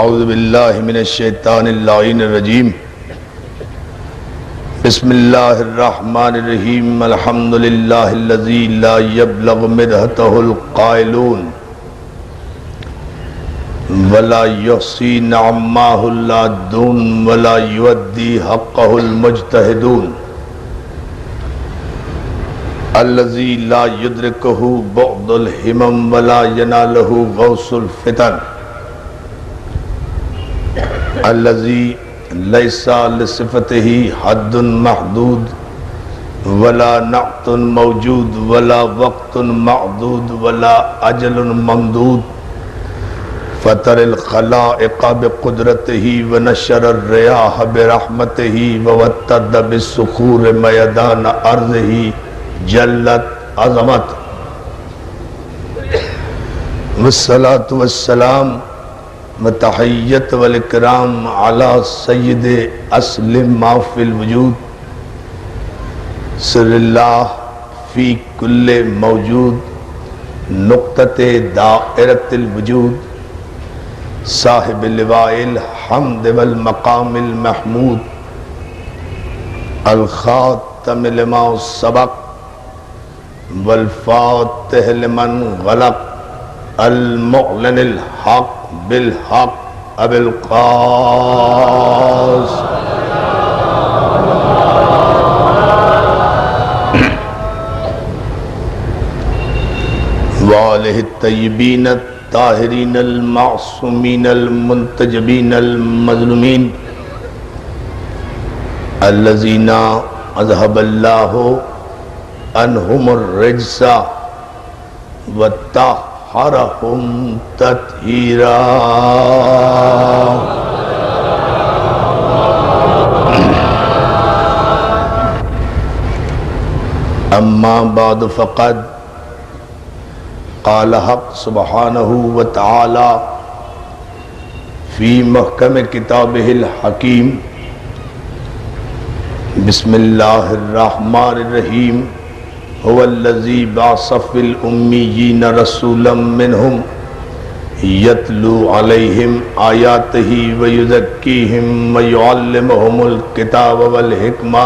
اعوذ باللہ من الشیطان اللعین الرجیم بسم اللہ الرحمن الرحیم الحمدللہ الذی لا یبلغ مدحتہ القائلون ولا یحصی نعماہ العادون ولا یودی حقہ المجتہدون الذی لا یدرکہ بعد الہمم ولا ینالہ غوث الفتن الذی لیسا لصفتہ حد محدود ولا نعت موجود ولا وقت معدود ولا اجل ممدود فطر الخلائق بقدرتہ ونشر الریاح برحمتہ ووتد بالصخور میدان ارضہ جلت عظمت والصلاة والسلام متحیت والاکرام علی سید اصل ما فی الوجود سر اللہ فی کل موجود نقطۃ دائرۃ الوجود صاحب لواء الحمد والمقام المحمود الخاتم لما سبق والفاتح لمن غلق المعلن الحق بالحق ابو القاسم وآلہ الطیبین الطاہرین المعصومین المنتجبین المظلومین الذین اذهب اللہ عنہم الرجس وطہرہم تطہیرا اما بعد فقد قال حق سبحانہ وتعالی فی محکم کتابہ الحکیم بسم اللہ الرحمن الرحیم هو الذی بعث فی الامیین رسولا منہم یتلو علیہم آیاتہ ویزکیہم ویعلمہم الکتاب والحکمہ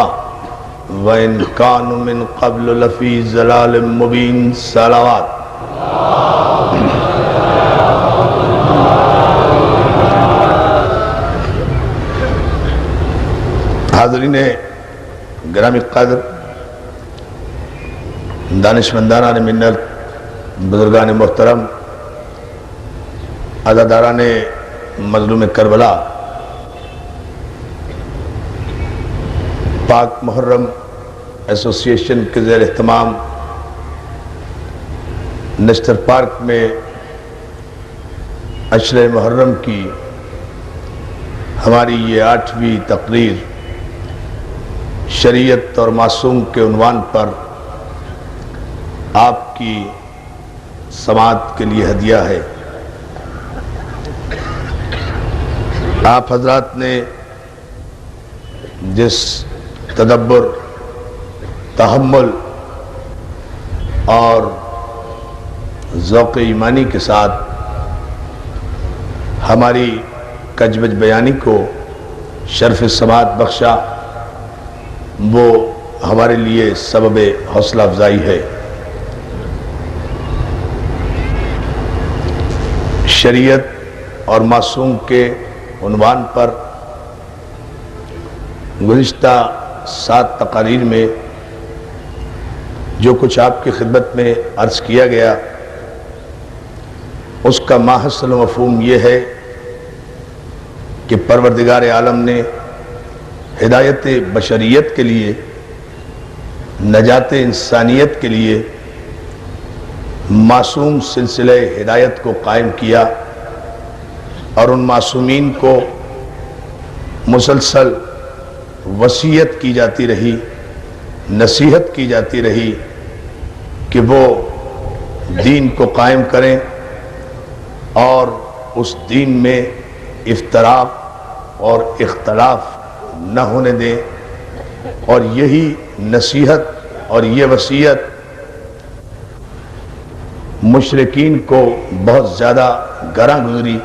وَإِن كَانُوا مِن قَبْلُ لَفِي ضَلَالٍ مُبِينٍ صلوات حاضرین گرامی قدر، دانشمندان منت، بزرگان محترم، عزاداران مظلوم کربلا، پاک محرم ایسوسی ایشن کے زیر اہتمام نشتر پارک میں عشر محرم کی ہماری یہ 8ویں تقریر شریعت اور معصوم کے عنوان پر آپ کی سماعت کے لیے ہدیہ ہے۔ آپ حضرات نے جس تدبر، تحمل اور ذوق ایمانی کے ساتھ ہماری کجبج بیانی کو شرف سماعت بخشا، وہ ہمارے لیے سبب حوصلہ افزائی ہے۔ شریعت اور معصوم کے عنوان پر گزشتہ 7 تقاریر میں جو کچھ آپ کی خدمت میں عرض کیا گیا، اس کا ماحصل و مفہوم یہ ہے کہ پروردگار عالم نے ہدایت بشریت کے لیے، نجات انسانیت کے لیے معصوم سلسلہ ہدایت کو قائم کیا، اور ان معصومین کو مسلسل وصیت کی جاتی رہی، نصیحت کی جاتی رہی کہ وہ دین کو قائم کریں اور اس دین میں افتراق اور اختلاف نہ ہونے دیں، اور یہی نصیحت اور یہ وصیت مشرکین کو بہت زیادہ گراں گزری،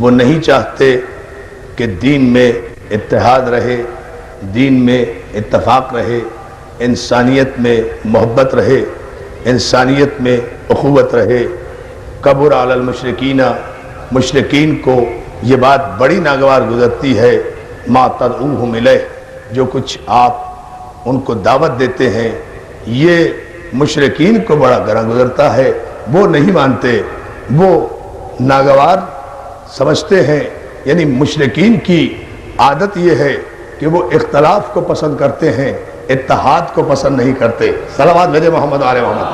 وہ نہیں چاہتے کہ دین میں اتحاد رہے، دین میں اتفاق رہے، انسانیت میں محبت رہے، انسانیت میں اخوت رہے۔ کبر علی المشرکین، مشرکین کو یہ بات بڑی ناگوار گزرتی ہے، ما تدعوہم الیہ، جو کچھ آپ ان کو دعوت دیتے ہیں یہ مشرکین کو بڑا گراں گزرتا ہے، وہ نہیں مانتے، وہ ناگوار سمجھتے ہیں۔ یعنی مشرکین کی عادت یہ ہے کہ وہ اختلاف کو پسند کرتے ہیں، اتحاد کو پسند نہیں کرتے۔ صلوات بھیجے محمد آل محمد۔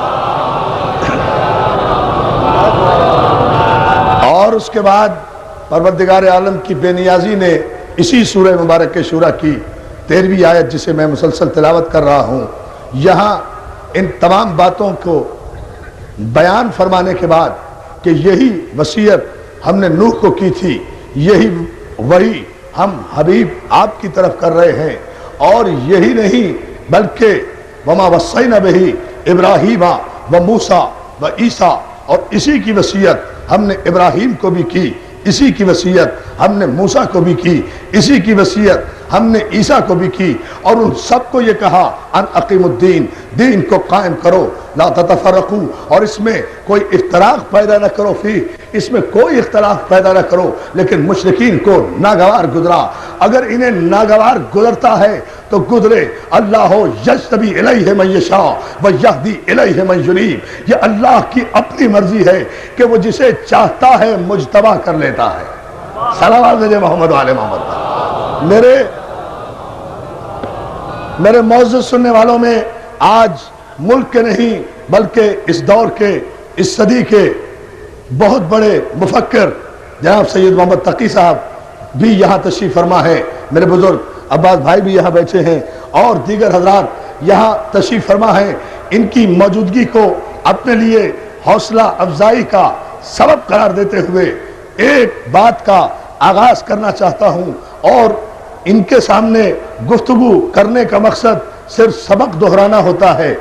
اور اس کے بعد پروردگار عالم کی بے نیازی نے اسی سورہ مبارک کے شورى کی 13ویں آیت، جسے میں مسلسل تلاوت کر رہا ہوں، یہاں ان تمام باتوں کو بیان فرمانے کے بعد کہ یہی وصیت ہم نے نوح کو کی تھی، یہی وہی ہم حبیب آپ کی طرف کر رہے ہیں، اور یہی نہیں بلکہ وما وصینا بہ ابراہیم و موسیٰ و عیسیٰ، اور اسی کی وصیت ہم نے ابراہیم کو بھی کی، اسی کی وصیت ہم نے موسیٰ کو بھی کی، اسی کی وصیت ہم نے عیسیٰ کو بھی کی، اور ان سب کو یہ کہا ان اقیم الدین، دین کو قائم کرو، لا تتفرقو، اور اس میں کوئی اختلاف پیدا نہ کرو، اس میں کوئی اختلاف پیدا نہ کرو۔ لیکن مشرکین کو ناگوار گزرا، اگر انہیں ناگوار گزرتا ہے تو گزرے۔ اللہ یجتبی الیہ من یشاء ویہدی الیہ من ینیب، یہ اللہ کی اپنی مرضی ہے کہ وہ جسے چاہتا ہے مجتبی کر لیتا ہے۔ صلوات علی محمد وعلی محمد۔ میرے معزز سننے والوں میں آج ملک کے نہیں بلکہ اس دور کے، اس صدی کے بہت بڑے مفکر جناب سید محمد تقی صاحب بھی یہاں تشریف فرما ہے، میرے بزرگ عباس بھائی بھی یہاں بیٹھے ہیں، اور دیگر حضرات یہاں تشریف فرما ہیں۔ ان کی موجودگی کو اپنے لیے حوصلہ افزائی کا سبب قرار دیتے ہوئے ایک بات کا آغاز کرنا چاہتا ہوں، اور ان کے سامنے گفتگو کرنے کا مقصد صرف سبق دہرانا ہوتا ہے۔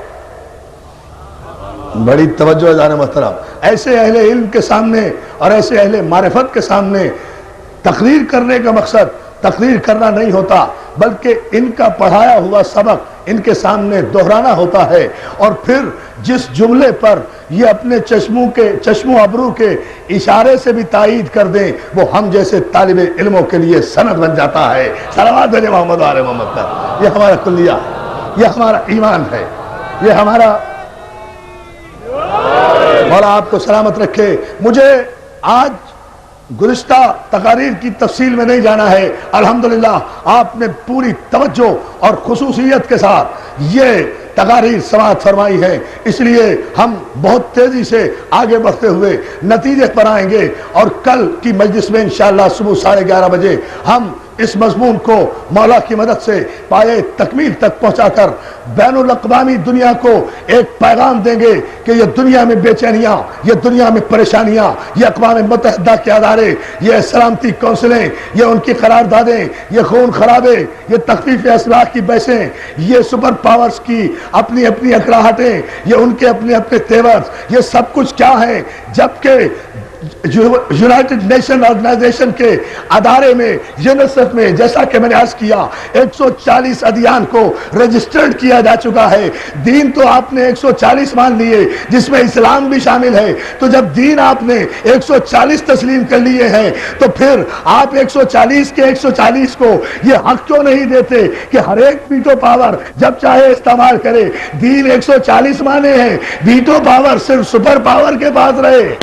بڑی توجہ جان محترم، ایسے اہل علم کے سامنے اور ایسے اہل معرفت کے سامنے تقریر کرنے کا مقصد تقریر کرنا نہیں ہوتا، بلکہ ان کا پڑھایا ہوا سبق ان کے سامنے دہرانا ہوتا ہے، اور پھر جس جملے پر یہ اپنے چشم و ابرو کے اشارے سے بھی تائید کر دیں، وہ ہم جیسے طالب علموں کے لیے سند بن جاتا ہے۔ صلوات علی محمد وعلی محمد پر۔ یہ ہمارا کلیہ ہے، یہ ہمارا ایمان ہے، یہ ہمارا مولا آپ کو سلامت رکھے۔ مجھے آج گزشتہ تقاریر کی تفصیل میں نہیں جانا ہے، الحمدللہ آپ نے پوری توجہ اور خصوصیت کے ساتھ یہ تقاریر سماعت فرمائی ہے، اس لیے ہم بہت تیزی سے آگے بڑھتے ہوئے نتیجے پر آئیں گے، اور کل کی مجلس میں انشاءاللہ صبح 11:30 بجے ہم اس مضمون کو مولا کی مدد سے پائے تکمیل تک پہنچا کر بین الاقوامی دنیا کو ایک پیغام دیں گے کہ یہ دنیا میں بے چینیاں، یہ دنیا میں پریشانیاں، یہ اقوام متحدہ کے ادارے، یہ سلامتی کونسلیں، یہ ان کی قراردادیں، یہ خون خرابے، یہ تخفیف اسلحہ کی بحثیں، یہ سپر پاورز کی اپنی اپنی اکڑاہٹیں، یہ ان کے اپنے اپنے تیور، یہ سب کچھ کیا ہے؟ جبکہ یونائٹڈ نیشن آرگنائزیشن کے ادارے میں، یونیسیف میں، جیسا کہ میں نے عرض کیا 140 ادیان کو رجسٹرڈ کیا جا چکا ہے۔ دین تو آپ نے 140 مان لیے جس میں اسلام بھی شامل ہے، تو جب دین آپ نے 140 تسلیم کر لیے ہیں تو پھر آپ 140 کے 140 کو یہ حق کیوں نہیں دیتے کہ ہر ایک ویٹو پاور جب چاہے استعمال کرے؟ دین 140 مانے ہیں، ویٹو پاور صرف سپر پاور کے پاس رہے۔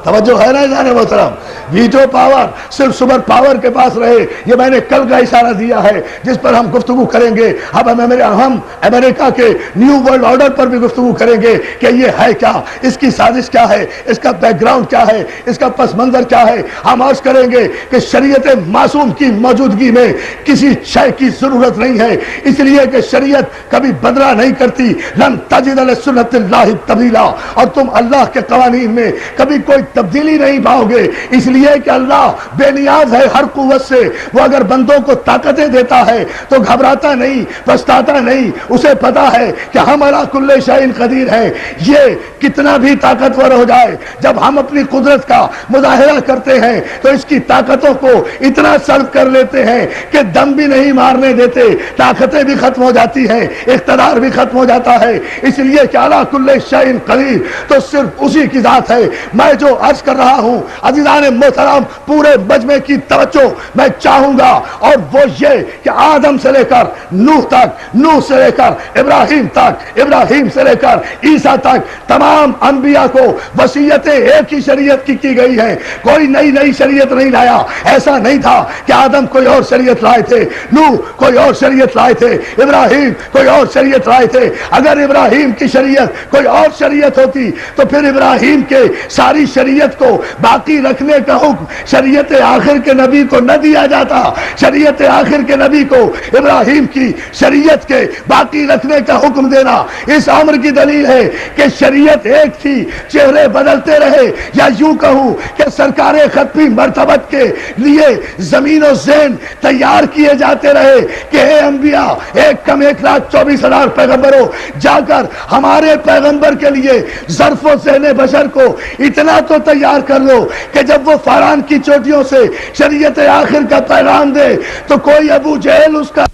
توجہ ہے نا جانے محترم، ویٹو پاور صرف سپر پاور کے پاس رہے۔ یہ میں نے کل کا اشارہ دیا ہے جس پر ہم گفتگو کریں گے۔ اب ہم امریکہ کے نیو ورلڈ آرڈر پر بھی گفتگو کریں گے کہ یہ ہے کیا، اس کی سازش کیا ہے، اس کا بیک گراؤنڈ کیا ہے، اس کا پس منظر کیا ہے۔ ہم عرض کریں گے کہ شریعت معصوم کی موجودگی میں کسی شے کی ضرورت نہیں ہے، اس لیے کہ شریعت کبھی بدلا نہیں کرتی۔ لن تجد لسنت اللہ تبدیلا، اور تم اللہ کے قوانین میں کبھی کوئی تبدیلی نہیں پاؤ گے، اس لیے کہ اللہ بے نیاز ہے ہر قوت سے، وہ اگر بندوں کو طاقتیں دیتا ہے تو گھبراتا نہیں، پچھتاتا نہیں، اسے پتا ہے کہ ہم علی کل شیء قدیر ہے۔ یہ کتنا بھی طاقتور ہو جائے، جب ہم اپنی قدرت کا مظاہرہ کرتے ہیں تو اس کی طاقتوں کو اتنا سلب کر لیتے ہیں کہ دم بھی نہیں مارنے دیتے، طاقتیں بھی ختم ہو جاتی ہیں، اقتدار بھی ختم ہو جاتا ہے۔ اس لیے کہ علی کل شیء قدیر تو صرف اسی کی ذات ہے۔ میں جو عرض کر رہا ہوں عزیزان محترم، پورے مجمع کی توجہ میں چاہوں گا، اور وہ یہ کہ آدم سے لے کر نوح تک، نوح سے لے کر ابراہیم تک، ابراہیم سے لے کر عیسیٰ تک، تمام انبیاء کو وصیتیں ایک ہی شریعت کی گئی ہیں۔ کوئی نئی شریعت نہیں لایا۔ ایسا نہیں تھا کہ آدم کوئی اور شریعت لائے تھے، نوح کوئی اور شریعت لائے تھے، ابراہیم کوئی اور شریعت لائے تھے۔ اگر ابراہیم کی شریعت کوئی اور شریعت ہوتی تو پھر ابراہیم کے ساری شریعت کو باقی رکھنے کا حکم شریعت آخر کے نبی کو نہ دیا جاتا۔ شریعت آخر کے نبی کو ابراہیم کی شریعت کے باقی رکھنے کا حکم دینا اس امر کی دلیل ہے کہ شریعت ایک تھی، چہرے بدلتے رہے، یا یوں کہوں کہ سرکار ختمی مرتبت کے لیے زمین و ذہن تیار کیے جاتے رہے کہ اے انبیاء، ایک کم 1,24,000 پیغمبروں، جا کر ہمارے پیغمبر کے لیے ظرف و ذہن بشر کو اتنا تو تیار کر لو کہ جب وہ فاران کی چوٹیوں سے شریعت آخر کا پیغام دے تو کوئی ابو جہل اس کا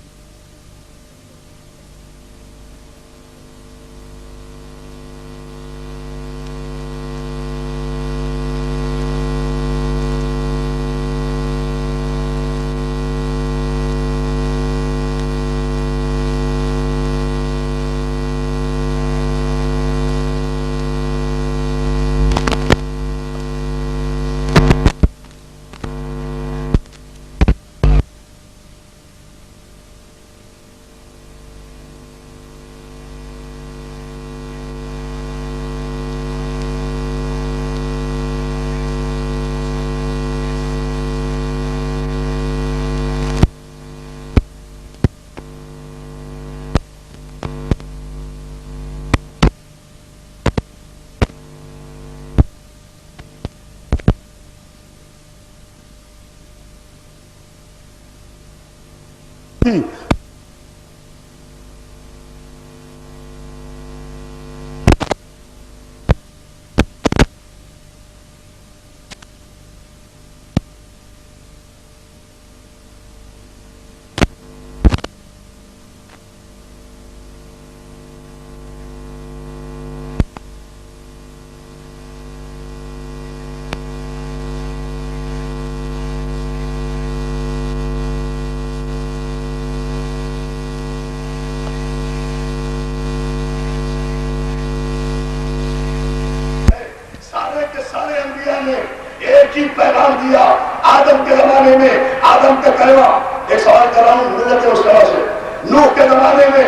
ایک ہی پیغام دیا۔ آدم کے زمانے میں آدم کا کلمہ، ایک سوال کر رہا ہوں ملت مصطفیٰ سے، نوح کے زمانے میں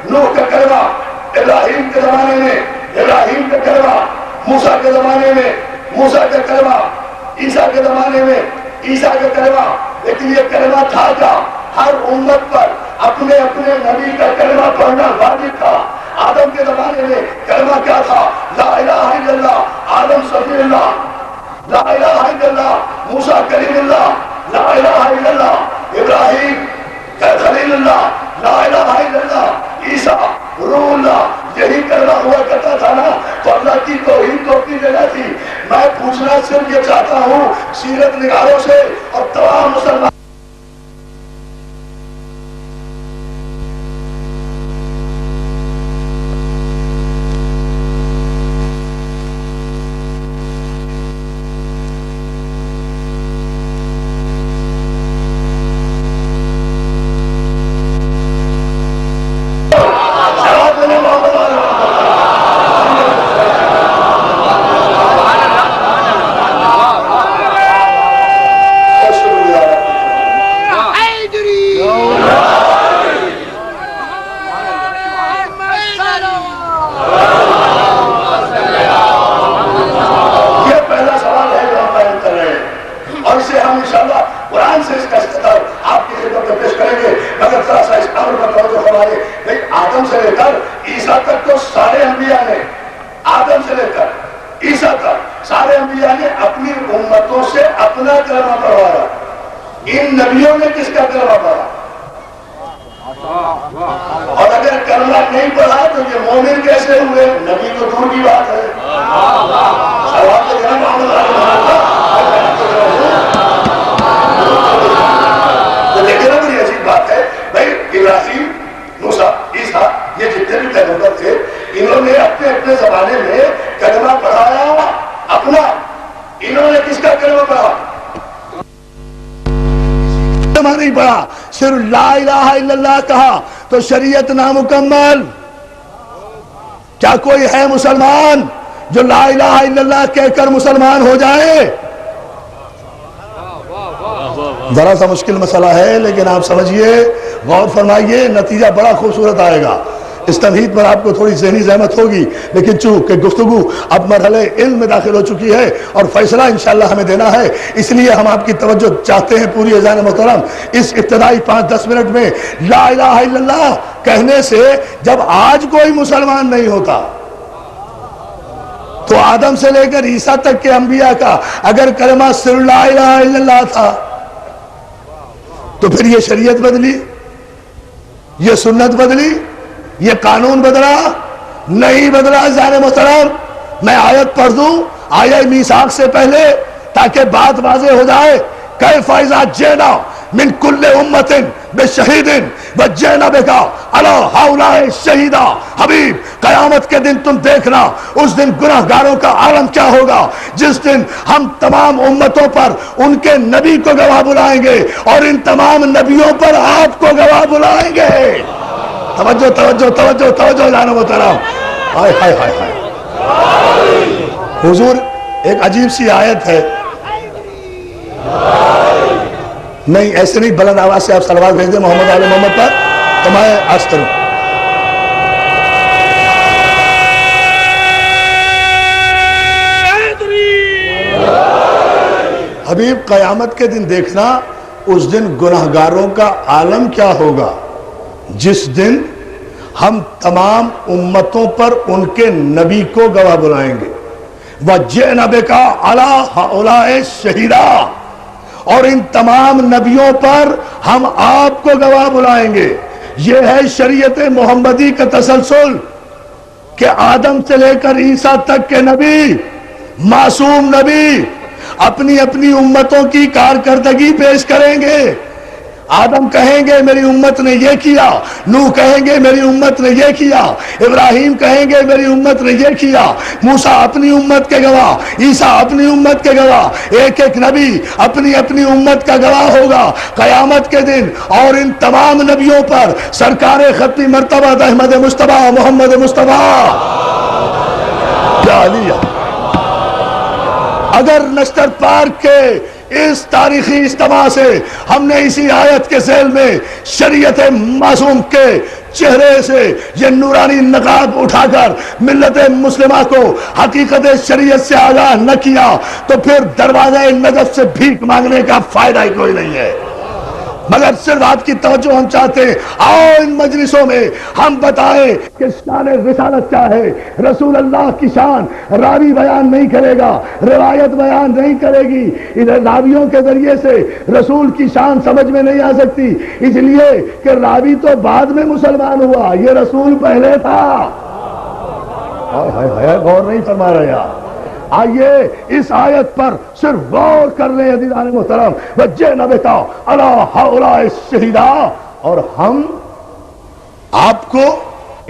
نوح کا کلمہ، ابراہیم کے زمانے میں ابراہیم کا کلمہ، موسیٰ کے زمانے میں موسیٰ کا کلمہ، عیسیٰ کے زمانے میں عیسیٰ کا کلمہ۔ لیکن یہ کلمہ تھا کیا؟ ہر امت پر اپنے اپنے نبی کا کلمہ پڑھنا واجب تھا۔ آدم کے زمانے میں کلمہ کیا تھا؟ لا الہ الا اللہ، آدم صفی اللہ، لا الہ الا اللہ، موسیٰ کلیم اللہ، لا الہ الا اللہ، ابراہیم خلیل اللہ، لا الہ الا اللہ، عیسیٰ روح اللہ۔ یہی کلمہ ہوا کرتا تھا نا، تو اللہ کی توحید کو اپنی جگہ تھی۔ میں پوچھنا صرف یہ چاہتا ہوں سیرت نگاروں سے اور تمام مسلمان آدم سے لے کر عیسیٰ تک تو سارے انبیاء نے، آدم سے لے کر عیسیٰ تک سارے انبیاء نے اپنی امتوں سے اپنا کلمہ پڑھوایا، ان نبیوں نے کس کا کلمہ پڑھا؟ اور اگر کلمہ نہیں پڑھا تو یہ مومن کیسے ہوئے؟ نبی تو دور کی بات ہے۔ سوال تو جناب محمد تو دیکھیں نا، بڑی عجیب بات ہے بھائی، ابراہیم، موسیٰ، عیسیٰ، یہ جتنے بھی پیغمبر تھے، انہوں نے اپنے اپنے زمانے میں کلمہ پڑھایا اپنا، انہوں نے کس کا کلمہ پڑھا؟ نہیں پڑھا، صرف لا الہ الا اللہ کہا تو شریعت نامکمل۔ کیا کوئی ہے مسلمان جو لا الہ الا اللہ کہہ کر مسلمان ہو جائے؟ ذرا سا مشکل مسئلہ ہے، لیکن آپ سمجھئے، غور فرمائیے، نتیجہ بڑا خوبصورت آئے گا۔ اس تمہید پر آپ کو تھوڑی ذہنی زحمت ہوگی، لیکن چونکہ گفتگو اب مرحلہ علم میں داخل ہو چکی ہے اور فیصلہ انشاءاللہ ہمیں دینا ہے، اس لیے ہم آپ کی توجہ چاہتے ہیں پوری اذان محترم۔ اس ابتدائی 5-10 منٹ میں لا الہ الا اللہ کہنے سے جب آج کوئی مسلمان نہیں ہوتا تو آدم سے لے کر عیسیٰ تک کے انبیاء کا اگر کلمہ صرف لا الہ الا اللہ تھا تو پھر یہ شریعت بدلی، یہ سنت بدلی، یہ قانون بدلا؟ نہیں بدلا۔ عزیزان محترم، میں آیت پڑھ دوں آیہ میثاق سے پہلے تاکہ بات واضح ہو جائے۔ کیف اذا جئنا من کل امت بشہید وجئنا بک علی ہؤلاء شہیدا۔ حبیب، قیامت کے دن تم دیکھنا، اس دن گناہگاروں کا عالم کیا ہوگا، جس دن ہم تمام امتوں پر ان کے نبی کو گواہ بلائیں گے اور ان تمام نبیوں پر آپ کو گواہ بلائیں گے۔ توجہ توجہ توجہ توجہ جانو محترم، ہائے ہائے ہائے ہائے حضور، ایک عجیب سی آیت ہے، نہیں ایسے نہیں، بلند آواز سے آپ صلوات بھیج دیں محمد آل محمد پر تو میں عرض کروں۔ حبیب، قیامت کے دن دیکھنا، اس دن گناہگاروں کا عالم کیا ہوگا، جس دن ہم تمام امتوں پر ان کے نبی کو گواہ بلائیں گے۔ وَجِئْنَا بِكَ عَلَىٰ هَؤُلَاءِ شَهِيدًا، اور ان تمام نبیوں پر ہم آپ کو گواہ بلائیں گے۔ یہ ہے شریعت محمدی کا تسلسل کہ آدم سے لے کر عیسیٰ تک کے نبی، معصوم نبی، اپنی اپنی امتوں کی کارکردگی پیش کریں گے۔ آدم کہیں گے میری امت نے یہ کیا، نوح کہیں گے میری امت نے یہ کیا، ابراہیم کہیں گے میری امت نے یہ کیا، موسیٰ اپنی امت کے گواہ، عیسیٰ اپنی امت کے گواہ، ایک ایک نبی اپنی اپنی امت کا گواہ ہوگا قیامت کے دن۔ اور ان تمام نبیوں پر سرکار ختمی مرتبہ احمد مصطفیٰ محمد مصطفیٰ اگر نشتر پارک کے اس تاریخی اجتماع سے ہم نے اسی آیت کے ذیل میں شریعت معصوم کے چہرے سے یہ نورانی نقاب اٹھا کر ملت مسلمہ کو حقیقت شریعت سے آگاہ نہ کیا تو پھر دروازہ نجف سے بھیک مانگنے کا فائدہ ہی کوئی نہیں ہے۔ مگر صرف آپ کی توجہ ہم چاہتے ہیں، آؤ ان مجلسوں میں ہم بتائیں کہ شان رسالت کیا ہے۔ رسول اللہ کی شان راوی بیان نہیں کرے گا، روایت بیان نہیں کرے گی، ادھر راویوں کے ذریعے سے رسول کی شان سمجھ میں نہیں آ سکتی، اس لیے کہ راوی تو بعد میں مسلمان ہوا، یہ رسول پہلے تھا۔ غور نہیں فرما رہا۔ آئیے اس آیت پر صرف غور کر لیں عزیزان محترم۔ وَجِئْنَا بِكَ عَلَىٰ هَؤُلَاءِ شَهِيدًا، اور ہم آپ کو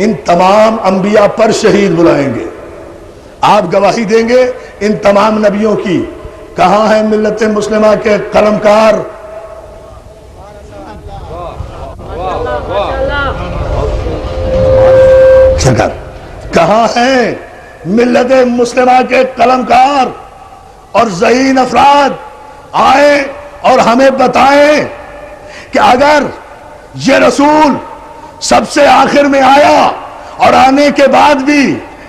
ان تمام انبیاء پر شہید بلائیں گے، آپ گواہی دیں گے ان تمام نبیوں کی۔ کہاں ہیں ملت مسلمہ کے قلمکار؟ کہاں ہیں ملت مسلمہ کے قلمکار اور ذہین افراد؟ آئیں اور ہمیں بتائیں کہ اگر یہ رسول سب سے آخر میں آیا اور آنے کے بعد بھی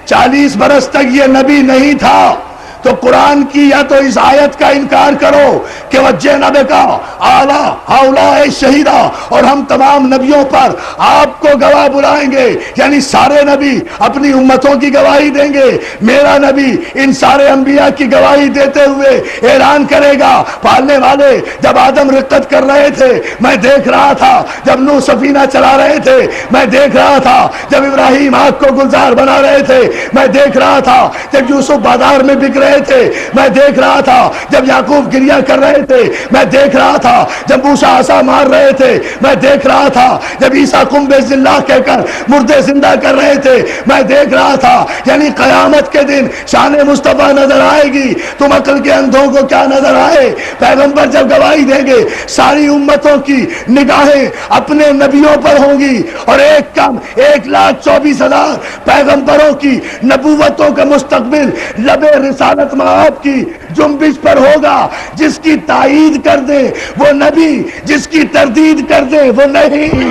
40 برس تک یہ نبی نہیں تھا تو قرآن کی یا تو اس آیت کا انکار کرو کہ وجہ نبی کا اعلیٰ ہؤلاء شہیدہ، اور ہم تمام نبیوں پر آپ کو گواہ بلائیں گے، یعنی سارے نبی اپنی امتوں کی گواہی دیں گے، میرا نبی ان سارے انبیاء کی گواہی دیتے ہوئے اعلان کرے گا، پالنے والے جب آدم رقت کر رہے تھے میں دیکھ رہا تھا، جب نوح سفینہ چلا رہے تھے میں دیکھ رہا تھا، جب ابراہیم آگ کو گلزار بنا رہے تھے میں دیکھ رہا تھا، جب یوسف بازار میں بک رہے تھے میں دیکھ رہا تھا، جب یعقوب گریہ کر رہے تھے میں دیکھ رہا تھا، جب موسیٰ عصا مار رہے تھے میں دیکھ رہا تھا، جب عیسیٰ قم بسم اللہ کہہ کر مردے زندہ کر رہے تھے میں دیکھ رہا تھا۔ یعنی قیامت کے دن شان مصطفیٰ نظر آئے گی، تم عقل کے اندھوں کو کیا نظر آئے؟ پیغمبر جب گواہی دیں گے ساری امتوں کی نگاہیں اپنے نبیوں پر ہوں گی، اور ایک کم 1,24,000 پیغمبروں کی نبوتوں کا مستقبل لب رسالت مآب کی جنبش پر ہوگا۔ جس کی تائید کر دے وہ نبی، جس کی تردید کر دے وہ نہیں۔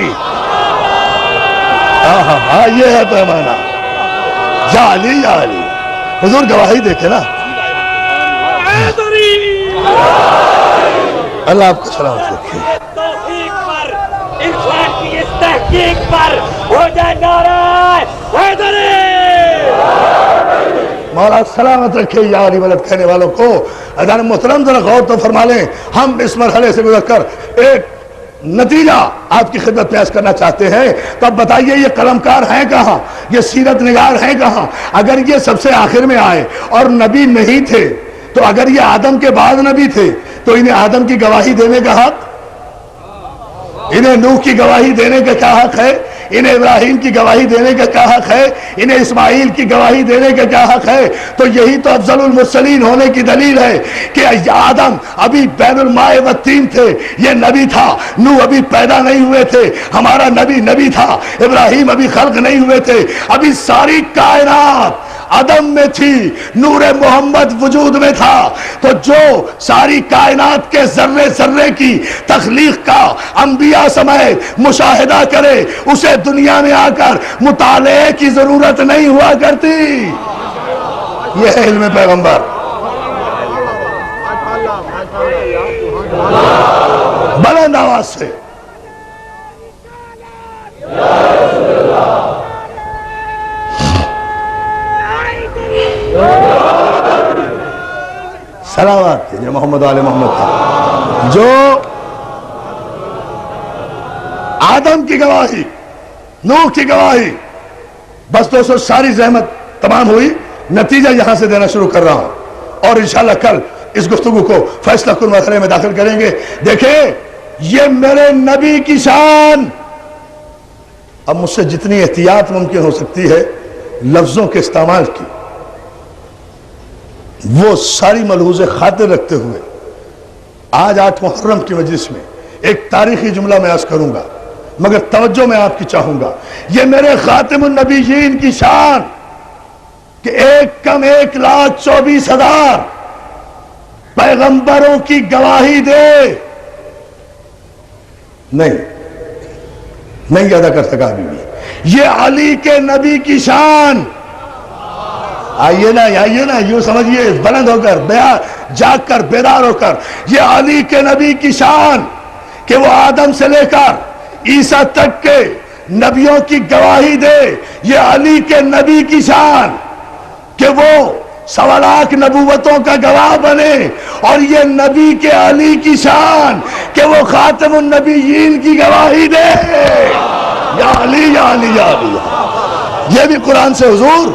ہاں یہ ہے پیمانہ۔ یا علی یا علی، حضور گواہی دیکھے نا۔ اللہ آپ کو سلامت رکھے۔ توفیق پر، انسان کی اس تحقیق پر ہو جائے نعرہ حیدری۔ مولا سلامت رکھے یا علی ولد کہنے والوں کو۔ اذان محترم ذرا غور تو فرما لیں، ہم اس مرحلے سے گزر کر ایک نتیجہ آپ کی خدمت پیش کرنا چاہتے ہیں۔ تو اب بتائیے یہ قلمکار ہیں کہاں، یہ سیرت نگار ہیں کہاں؟ اگر یہ سب سے آخر میں آئے اور نبی نہیں تھے، تو اگر یہ آدم کے بعد نبی تھے تو انہیں آدم کی گواہی دینے کا حق، انہیں نوح کی گواہی دینے کا کیا حق ہے؟ انہیں ابراہیم کی گواہی دینے کا کیا حق ہے؟ انہیں اسماعیل کی گواہی دینے کا کیا حق ہے؟ تو یہی تو افضل المرسلین ہونے کی دلیل ہے کہ آدم ابھی بین الماء والطین تھے، یہ نبی تھا۔ نوح ابھی پیدا نہیں ہوئے تھے، ہمارا نبی تھا۔ ابراہیم ابھی خلق نہیں ہوئے تھے، ابھی ساری کائنات عدم میں تھی، نور محمد وجود میں تھا۔ تو جو ساری کائنات کے ذرے ذرے کی تخلیق کا انبیاء سمیت مشاہدہ کرے، اسے دنیا میں آ کر مطالعے کی ضرورت نہیں ہوا کرتی۔ یہ ہے علم پیغمبر۔ بلند آواز سے سلامات کیجئے محمد آل محمد کا۔ جو آدم کی گواہی، نوح کی گواہی، بس دوستو ساری زحمت تمام ہوئی، نتیجہ یہاں سے دینا شروع کر رہا ہوں، اور انشاءاللہ کل اس گفتگو کو فیصلہ کن مرحلے میں داخل کریں گے۔ دیکھیں یہ میرے نبی کی شان۔ اب مجھ سے جتنی احتیاط ممکن ہو سکتی ہے لفظوں کے استعمال کی، وہ ساری ملحوظے خاطر رکھتے ہوئے آج 8 محرم کی مجلس میں ایک تاریخی جملہ میں عرض کروں گا، مگر توجہ میں آپ کی چاہوں گا۔ یہ میرے خاتم النبیین کی شان کہ ایک کم 1,24,000 پیغمبروں کی گواہی دے، نہیں ادا کر سکا ابھی بھی۔ یہ علی کے نبی کی شان۔ آئیے نا یوں سمجھئے، بلند ہو کر، جاگ کر، بیدار ہو کر، یہ علی کے نبی کی شان کہ وہ آدم سے لے کر عیسیٰ تک کے نبیوں کی گواہی دے۔ یہ علی کے نبی کی شان کہ وہ 1.25 لاکھ نبوتوں کا گواہ بنے، اور یہ نبی کے علی کی شان کہ وہ خاتم النبیین کی گواہی دے۔ یا علی یا علی یا علی، یہ بھی قرآن سے حضور۔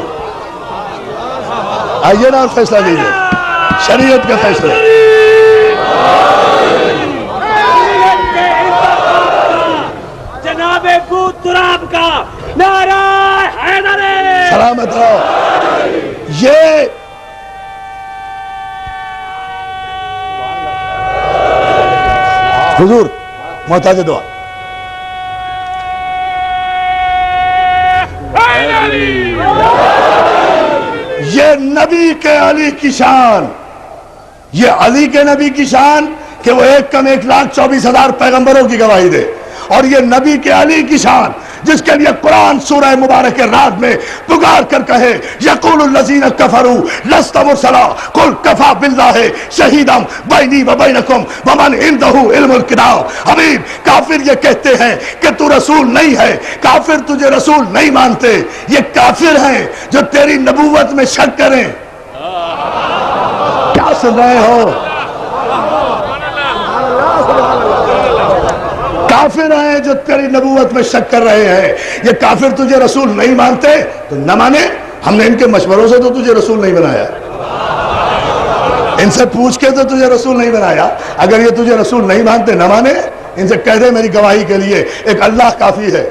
آئیے نا فیصلہ لیجئے، شریعت کا فیصلہ۔ جناب بو تراب کا نعرہ حیدری۔ سلامت رہو۔ یہ حضور محتاج دعا۔ یہ نبی کے علی کی شان، یہ علی کے نبی کی شان کہ وہ ایک کم 1,24,000 پیغمبروں کی گواہی دے، اور یہ نبی کے علی کی شان جس کے لیے قرآن سورہ مبارک رات میں پکار کر کہے یقول الذین کفروا لست مرسلا قل کفی باللہ شہیدا بینی و بینکم ومن عندہ علم الکتاب. حبیب کافر یہ کہتے ہیں کہ تو رسول نہیں ہے, کافر تجھے رسول نہیں مانتے, یہ کافر ہیں جو تیری نبوت میں شک کریں. کیا سن رہے ہو؟ کافر ہیں جو تیری نبوت میں شک کر رہے ہیں. یہ کافر تجھے رسول نہیں مانتے تو نہ مانے, ہم نے ان کے مشوروں سے تو تجھے رسول نہیں بنایا, ان سے پوچھ کے تو تجھے رسول نہیں بنایا. اگر یہ تجھے رسول نہیں مانتے نہ مانے, ان سے کہہ دے میری گواہی کے لیے ایک اللہ کافی ہے.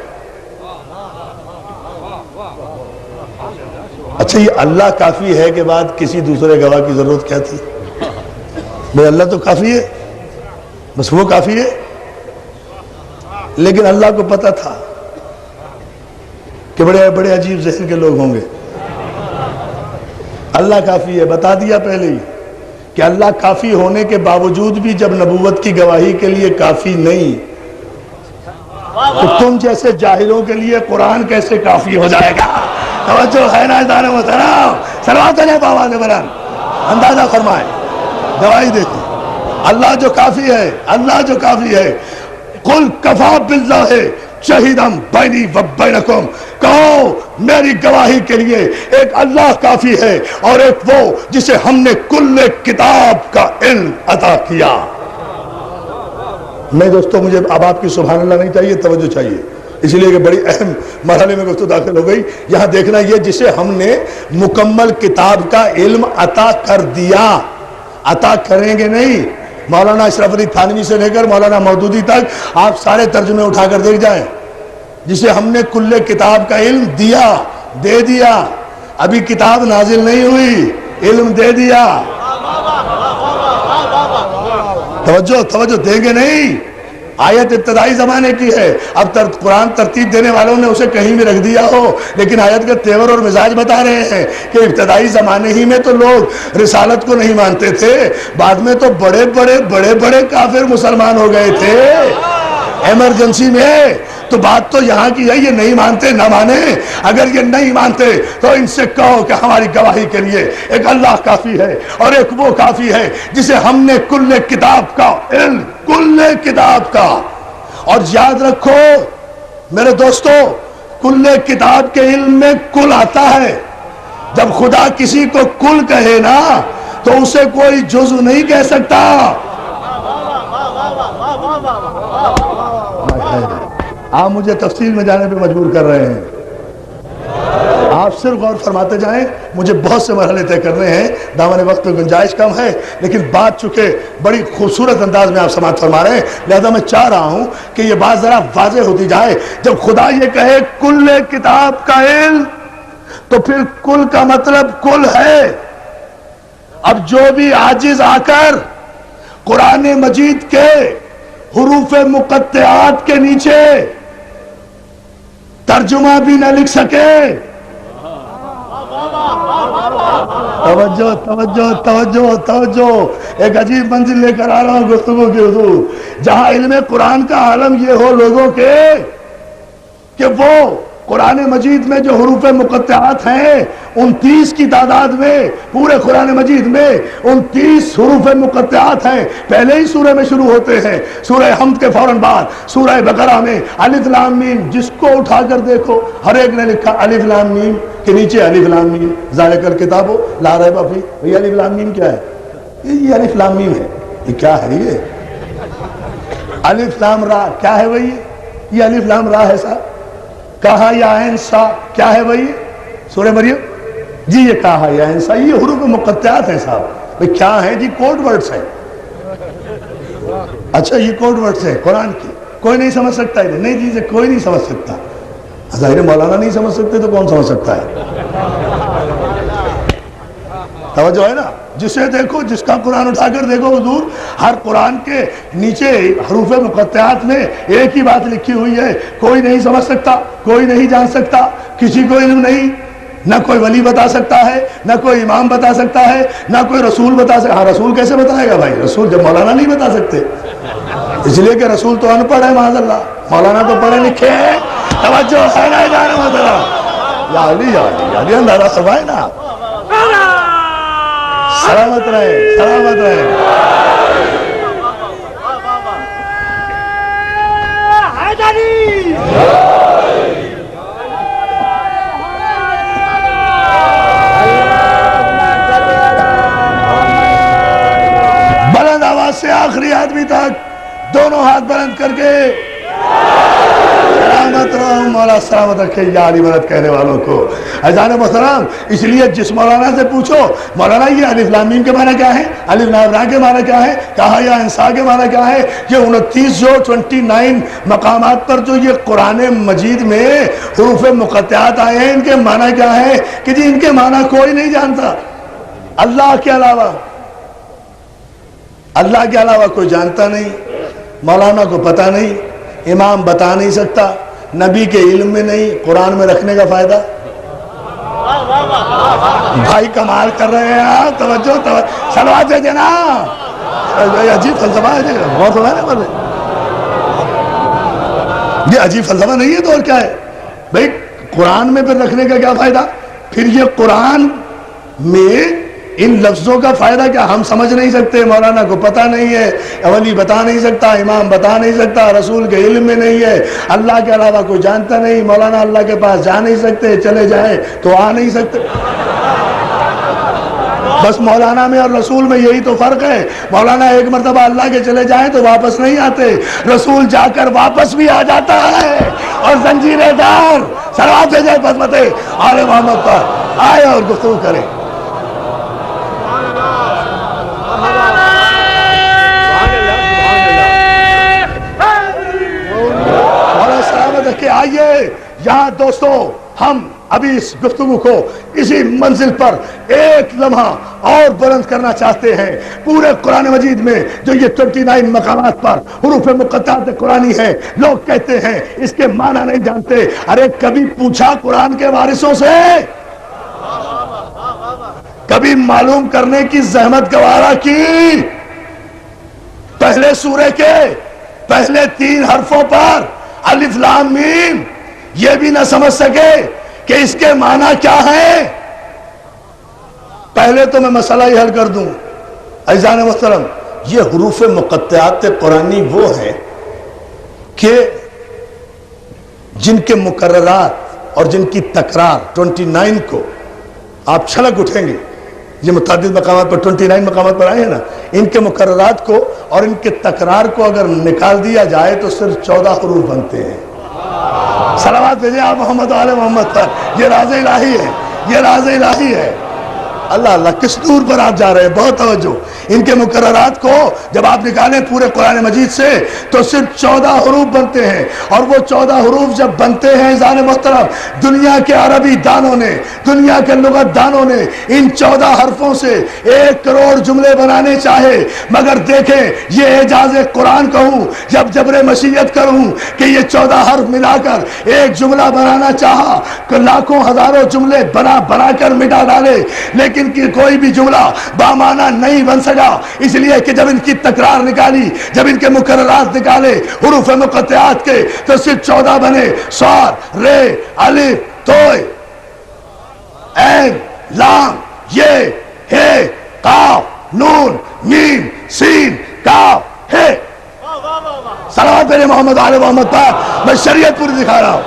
اچھا یہ اللہ کافی ہے کے بعد کسی دوسرے گواہ کی ضرورت کیا تھی؟ بھئی اللہ تو کافی ہے, بس وہ کافی ہے. لیکن اللہ کو پتا تھا کہ بڑے بڑے عجیب ذہن کے لوگ ہوں گے. اللہ کافی ہے بتا دیا پہلے ہی کہ اللہ کافی ہونے کے باوجود بھی جب نبوت کی گواہی کے لیے کافی نہیں تو تم جیسے جاہلوں کے لیے قرآن کیسے کافی ہو جائے گا؟ توجہ ہے ناظران محترم, صلوات علیہ بآواز بلند, اندازہ فرمائیں, گواہی دیتے اللہ جو کافی ہے, اللہ جو کافی ہے. قل کفی باللہ شہیدا بینی و بینکم, کہو میری گواہی کے لیے ایک اللہ کافی ہے اور ایک وہ جسے ہم نے کل کتاب کا علم عطا کیا. میں دوستو مجھے اب آپ کی سبحان اللہ نہیں چاہیے, توجہ چاہیے, اس لیے کہ بڑی اہم مرحلے میں گفتگو داخل ہو گئی. یہاں دیکھنا یہ جسے ہم نے مکمل کتاب کا علم عطا کر دیا, عطا کریں گے نہیں. مولانا اشرف علی تھانوی سے لے کر مولانا مودودی تک آپ سارے ترجمے اٹھا کر دیکھ جائیں. جسے ہم نے کل کتاب کا علم دیا, دے دیا, ابھی کتاب نازل نہیں ہوئی, علم دے دیا. توجہ توجہ, دیں گے نہیں. آیت ابتدائی زمانے کی ہے, اب قرآن ترتیب دینے والوں نے اسے کہیں بھی رکھ دیا ہو, لیکن آیت کا تیور اور مزاج بتا رہے ہیں کہ ابتدائی زمانے ہی میں تو لوگ رسالت کو نہیں مانتے تھے, بعد میں تو بڑے بڑے بڑے بڑے کافر مسلمان ہو گئے تھے ایمرجنسی میں. تو بات تو یہاں کی ہے, یہ نہیں مانتے نہ مانے. اگر یہ نہیں مانتے تو ان سے کہو کہ ہماری گواہی کے لیے ایک اللہ کافی ہے اور ایک وہ کافی ہے جسے ہم نے کل کتاب کا علم, کل کتاب کا. اور یاد رکھو میرے دوستو, کل کتاب کے علم میں کل آتا ہے. جب خدا کسی کو کل کہے نا تو اسے کوئی جزو نہیں کہہ سکتا. آپ مجھے تفصیل میں جانے پہ مجبور کر رہے ہیں, آپ صرف غور فرماتے جائیں. مجھے بہت سے مرحلے طے کرنے ہیں, دامن وقت میں گنجائش کم ہے, لیکن بات چکے بڑی خوبصورت انداز میں آپ سماعت فرما رہے ہیں, لہذا میں چاہ رہا ہوں کہ یہ بات ذرا واضح ہوتی جائے. جب خدا یہ کہے کل کتاب کا علم تو پھر کل کا مطلب کل ہے. اب جو بھی عاجز آ کر قرآن مجید کے حروف مقطعات کے نیچے ترجمہ بھی نہ لکھ سکے, توجہ توجہ توجہ توجہ, ایک عجیب منزل لے کر آ رہا ہوں گفتگو کے حضور, جہاں علم قرآن کا عالم یہ ہو لوگوں کے کہ وہ قرآن مجید میں جو حروف مقطعات ہیں 29 کی تعداد میں, پورے قرآن مجید میں 29 حروف مقطعات ہیں. پہلے ہی سورہ میں شروع ہوتے ہیں, سورہ حمد کے فوراً بعد سورہ بقرہ میں الف لام میم, جس کو اٹھا کر دیکھو ہر ایک نے لکھا الف لام میم کے نیچے الف لام میم ذالک الکتاب لا ریب فیہ. یہ الف لام میم کیا ہے؟ یہ الف لام میم ہے. یہ کیا ہے؟ یہ الف لام را کیا ہے بھائی؟ یہ الف لام را ہے صاحب. کہا یا عین سا کیا ہے بھائی؟ سورہ مریم جی. یہ کہا یا عین سا یہ حروف مقطعات ہیں صاحب. بھئی کیا ہیں جی؟ کوڈ ورڈز ہیں. اچھا یہ کوڈ ورڈز ہیں قرآن کی, کوئی نہیں سمجھ سکتا ہے؟ نہیں جی کوئی نہیں سمجھ سکتا. ظاہر مولانا نہیں سمجھ سکتے تو کون سمجھ سکتا ہے؟ توجہ ہے نا. جسے دیکھو, جس کا قرآن اٹھا کر دیکھو حضور, ہر قرآن کے نیچے حروف مقطعات میں ایک ہی بات لکھی ہوئی ہے, کوئی نہیں سمجھ سکتا, کوئی نہیں جان سکتا, کسی کو علم نہیں, نہ کوئی ولی بتا سکتا ہے, نہ کوئی امام بتا سکتا ہے, نہ کوئی رسول بتا سکتا. ہاں رسول کیسے بتائے گا بھائی؟ رسول جب مولانا نہیں بتا سکتے. اس لیے کہ رسول تو ان پڑھ ہے معاذ اللہ، مولانا تو پڑھے لکھے ہیں. توجہ ہے نا جانے محترم؟ یا علی یا علی یا علی اندازہ فرمائے نا. سلامت رہے، سلامت رہے. حیدری بلند آواز سے آخری آدمی تک دونوں ہاتھ بلند کر کے سلامت رہو مولا سلامت رکھے یا علی مدد کہنے والوں کو. عزیزان محترم، اس لیے جس مولانا سے پوچھو مولانا یہ الف لام میم کے معنی کیا ہے، الف لام را کے معنی کیا ہے، کہا یا انسا کے معنی کیا ہے، یہ 29 مقامات پر جو یہ قرآن مجید میں حروف مقطعات آئے ہیں ان کے معنی کیا ہے کہ جی ان کے معنی کوئی نہیں جانتا اللہ کے علاوہ. اللہ کے علاوہ کوئی جانتا نہیں، مولانا کو پتہ نہیں، امام بتا نہیں سکتا، نبی کے علم میں نہیں. قرآن میں رکھنے کا فائدہ؟ بھائی کمال کر رہے ہیں آپ. توجہ صلوات ہے جناب. عجیب فلسفہ ہے، غور فرمائیں نا. یہ عجیب فلسفہ نہیں ہے تو اور کیا ہے بھائی؟ قرآن میں پھر رکھنے کا کیا فائدہ؟ پھر یہ قرآن میں ان لفظوں کا فائدہ کیا؟ ہم سمجھ نہیں سکتے، مولانا کو پتہ نہیں ہے، ولی بتا نہیں سکتا، امام بتا نہیں سکتا، رسول کے علم میں نہیں ہے، اللہ کے علاوہ کوئی جانتا نہیں. مولانا اللہ کے پاس جا نہیں سکتے، چلے جائیں تو آ نہیں سکتے. بس مولانا میں اور رسول میں یہی تو فرق ہے. مولانا ایک مرتبہ اللہ کے چلے جائیں تو واپس نہیں آتے، رسول جا کر واپس بھی آ جاتا ہے. اور زنجیریں دار صلوات بھیجے عظمت آل محمد پر آئے اور گفتگو کریں. کہ آئیے یہاں دوستو، ہم ابھی اس گفتگو کو اسی منزل پر ایک لمحہ اور بلند کرنا چاہتے ہیں. پورے قرآن مجید میں جو یہ 29 مقامات پر حروف مقطعات قرآنی ہیں، لوگ کہتے ہیں اس کے معنی نہیں جانتے. ارے کبھی پوچھا قرآن کے وارثوں سے؟ کبھی معلوم کرنے کی زحمت گوارا کی؟ پہلے سورے کے پہلے 3 حرفوں پر الف لام میم یہ بھی نہ سمجھ سکے کہ اس کے معنی کیا ہے؟ پہلے تو میں مسئلہ ہی حل کر دوں. عزیزان محترم، یہ حروف مقطعات قرآنی وہ ہیں کہ جن کے مقررات اور جن کی تکرار 29 کو آپ چھلک اٹھیں گے. یہ متعدد مقامات پر 29 مقامات پر آئے ہیں نا، ان کے مقررات کو اور ان کے تکرار کو اگر نکال دیا جائے تو صرف 14 حروف بنتے ہیں. صلوات بھیجیں آپ محمد و آل محمد پر. یہ راز الہی ہے، یہ راز الہی ہے. اللہ اللہ کس دور پر آپ جا رہے ہیں، بہت توجہ. ان کے مقررات کو جب آپ نکالیں پورے قرآن مجید سے تو صرف 14 حروف بنتے ہیں. اور وہ 14 حروف جب بنتے ہیں عزیزان محترم، دنیا کے عربی دانوں نے، دنیا کے لغت دانوں نے ان 14 حرفوں سے 1 کروڑ جملے بنانے چاہے. مگر دیکھیں یہ اعجاز قرآن کہوں جب جبر مشیت کروں کہ یہ 14 حرف ملا کر ایک جملہ بنانا چاہا کہ لاکھوں ہزاروں جملے بنا کر مٹا ڈالے، لیکن کہ کوئی بھی جملہ بامعنی نہیں بن سکا. اس لیے کہ جب ان کی تکرار نکالی، جب ان کے مقررات نکالے حروف مقطعات کے تو صرف 14 بنے. صاد، رے، الف، توئے، عین، لام، یہ، ہے، قاف، نون، میم، سین، کاف، ہے. صلوات میرے محمد آل محمد پر. میں شریعت پوری دکھا رہا ہوں،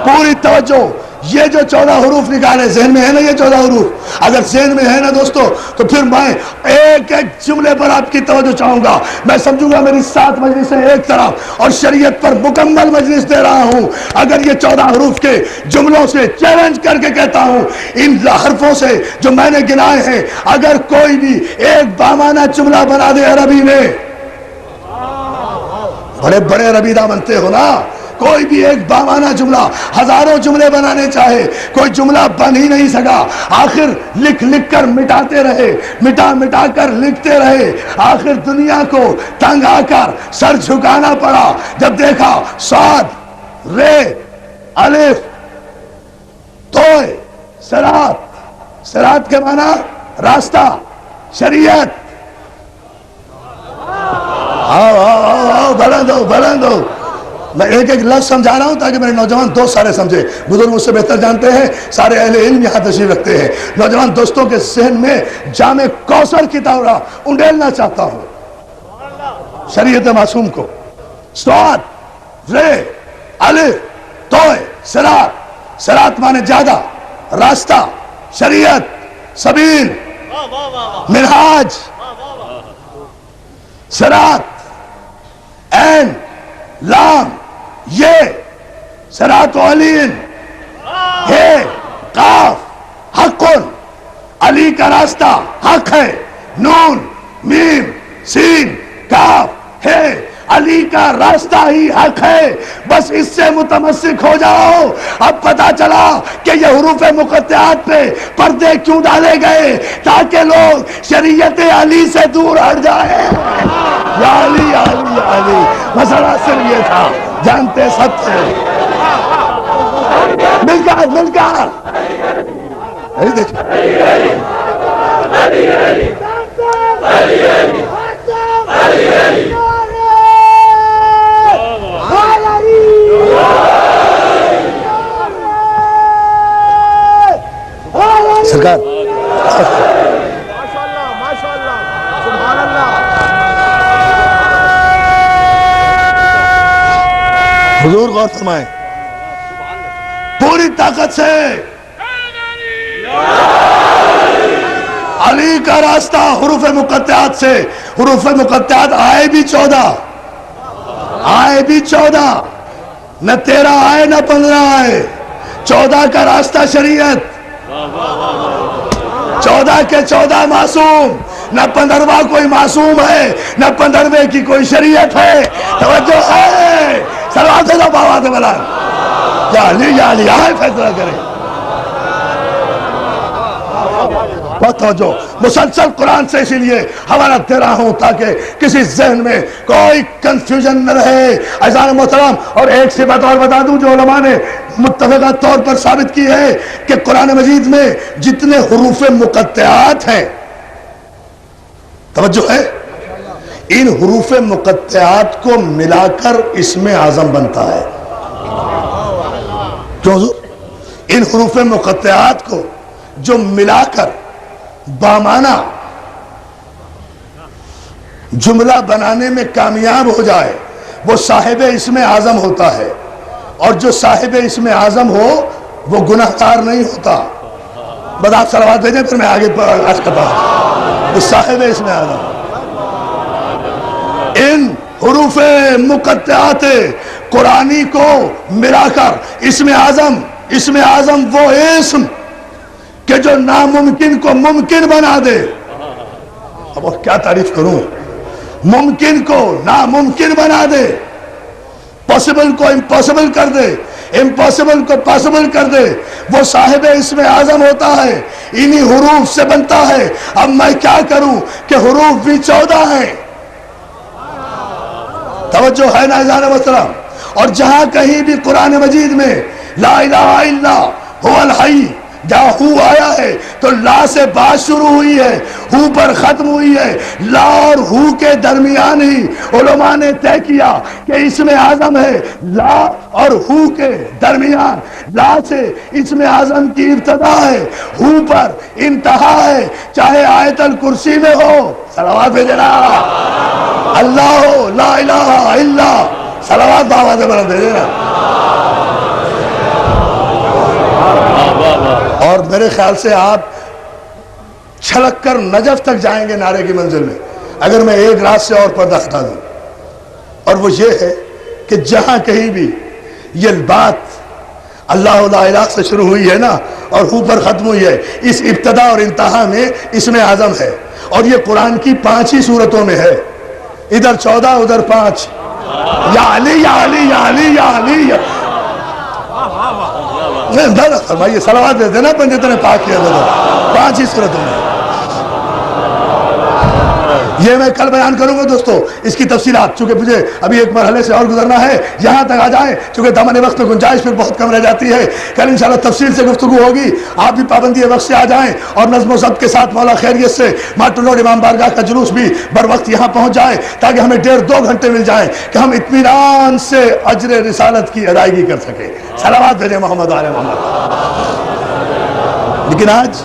پوری توجہ. یہ جو 14 حروف نکالے ذہن میں ہے نا، یہ 14 حروف اگر ذہن میں ہے نا دوستو تو پھر میں ایک ایک جملے پر آپ کی توجہ چاہوں گا. میں سمجھوں گا میری 7 مجلسیں ایک طرف اور شریعت پر مکمل مجلس دے رہا ہوں. اگر یہ 14 حروف کے جملوں سے چیلنج کر کے کہتا ہوں، ان حرفوں سے جو میں نے گنائے ہیں اگر کوئی بھی ایک بامعنی جملہ بنا دے عربی میں، بڑے بڑے عربی دا بنتے ہو نا، کوئی بھی ایک بامعنی جملہ، ہزاروں جملے بنانے چاہے کوئی جملہ بن ہی نہیں سکا. آخر لکھ لکھ کر مٹاتے رہے، مٹا کر لکھتے رہے. آخر دنیا کو تنگ آ کر سر جھکانا پڑا جب دیکھا صاد، رے، الف، توئے، صراط. صراط کے معنی راستہ، شریعت. آؤ آؤ آؤ آؤ، بلند ہو بلند ہو. میں ایک ایک لفظ سمجھا رہا ہوں تاکہ میرے نوجوان دوست سارے سمجھے. بزرگ مجھ سے بہتر جانتے ہیں، سارے اہل علم یہاں تشریف رکھتے ہیں. نوجوان دوستوں کے ذہن میں جام کوثر کی طرح انڈیلنا چاہتا ہوں شریعت معصوم کو. صاد رے الف توئے صراط، صراط مانے جادہ، راستہ، شریعت، سبیل، منہاج. صراط عین لام یہ صراط علین ہے، قاف حق، علی کا راستہ حق ہے، نون میم سین کاف ہے، علی کا راستہ ہی حق ہے. بس اس سے متمسک ہو جاؤ. اب پتا چلا کہ یہ حروف مقطعات پہ پردے کیوں ڈالے گئے، تاکہ لوگ شریعت علی سے دور ہٹ جائے. یا علی یا علی یا علی، مسئلہ صرف یہ تھا، جانتے سب تھے. مل کر مل کر سرکار. حضور غور فرمائیں، پوری طاقت سے علی کا راستہ حروف مقطعات سے. حروف مقطعات آئے بھی 14، آئے بھی 14، نہ 13 آئے نہ 15 آئے. 14 کا راستہ شریعت، 14 کے 14 معصوم. نہ 15واں کوئی معصوم ہے، نہ 15ویں کی کوئی شریعت ہے. توجہ ہے، صلوات اللہ باوات بلند. یا علی آئے فیصلہ کریں. بہت توجہ، مسلسل قرآن سے اسی لیے حوالہ دے رہا ہوں تاکہ کسی ذہن میں کوئی کنفیوژن نہ رہے. عزیزان محترم، اور ایک سی بات اور بتا دوں جو علماء نے متفقہ طور پر ثابت کی ہے کہ قرآن مجید میں جتنے حروف مقطعات ہیں، توجہ ہے، ان حروف مقطعات کو ملا کر اسم اعظم بنتا ہے. کیوں حضور؟ ان حروف مقطعات کو جو ملا کر بامانہ جملہ بنانے میں کامیاب ہو جائے وہ صاحب اسم اعظم ہوتا ہے. اور جو صاحب اسم اعظم ہو وہ گناہگار نہیں ہوتا. بس آپ صلوات بھیجیں پھر میں آگے عرض کرتا ہوں. وہ صاحب اسم اعظم. ان حروف مقطعات قرآنی کو ملا کر اسم اعظم وہ اسم کہ جو ناممکن کو ممکن بنا دے. اب اور کیا تعریف کروں، ممکن کو ناممکن بنا دے، پاسبل کو امپاسبل کر دے، امپاسبل کو پاسبل کر دے، وہ صاحب اسم اعظم ہوتا ہے. انہی حروف سے بنتا ہے. اب میں کیا کروں کہ حروف بھی 14 ہیں. توجہ ہے نا عزیزان محترم؟ اور جہاں کہیں بھی قرآن مجید میں لا الہ الا هو الحی جہاں ہو آیا ہے تو لا سے بات شروع ہوئی ہے، ہو پر ختم ہوئی ہے. لا اور ہو کے درمیان ہی علماء نے طے کیا کہ اسم اعظم ہے. لا اور ہو کے درمیان، لا سے اسم اعظم کی ابتدا ہے، ہو پر انتہا ہے. چاہے آیت الکرسی میں ہو، صلوات بھیجنا، اللہ ہو، لا الہ الا، صلوات باوات بلند بھیجنا. اور میرے خیال سے آپ چھلک کر نجف تک جائیں گے نعرے کی منزل میں اگر میں ایک رات سے اور پردہ ہٹا دوں. اور وہ یہ ہے کہ جہاں کہیں بھی یہ بات اللہ لا الہ سے شروع ہوئی ہے نا اور ہو پر ختم ہوئی ہے، اس ابتدا اور انتہا میں اسم اعظم ہے. اور یہ قرآن کی 5 ہی صورتوں میں ہے، ادھر 14 ادھر 5. یا علی یا علی یا علی یا علی. فرمائیے صلوات دے دینا پنجتن پاک کیا دے 5 ہی صورتوں میں. یہ میں کل بیان کروں گا دوستو اس کی تفصیلات، چونکہ مجھے ابھی ایک مرحلے سے اور گزرنا ہے، یہاں تک آ جائیں چونکہ دامن وقت میں گنجائش پھر بہت کم رہ جاتی ہے. کل انشاءاللہ تفصیل سے گفتگو ہوگی. آپ بھی پابندی وقت سے آ جائیں اور نظم و ضبط کے ساتھ مولا خیریت سے ماٹن روڈ امام بارگاہ کا جلوس بھی بر وقت یہاں پہنچ جائے تاکہ ہمیں 1.5-2 گھنٹے مل جائیں کہ ہم اطمینان سے اجر رسالت کی ادائیگی کر سکیں. صلوات بھیجیں محمد آل محمد. لیکن آج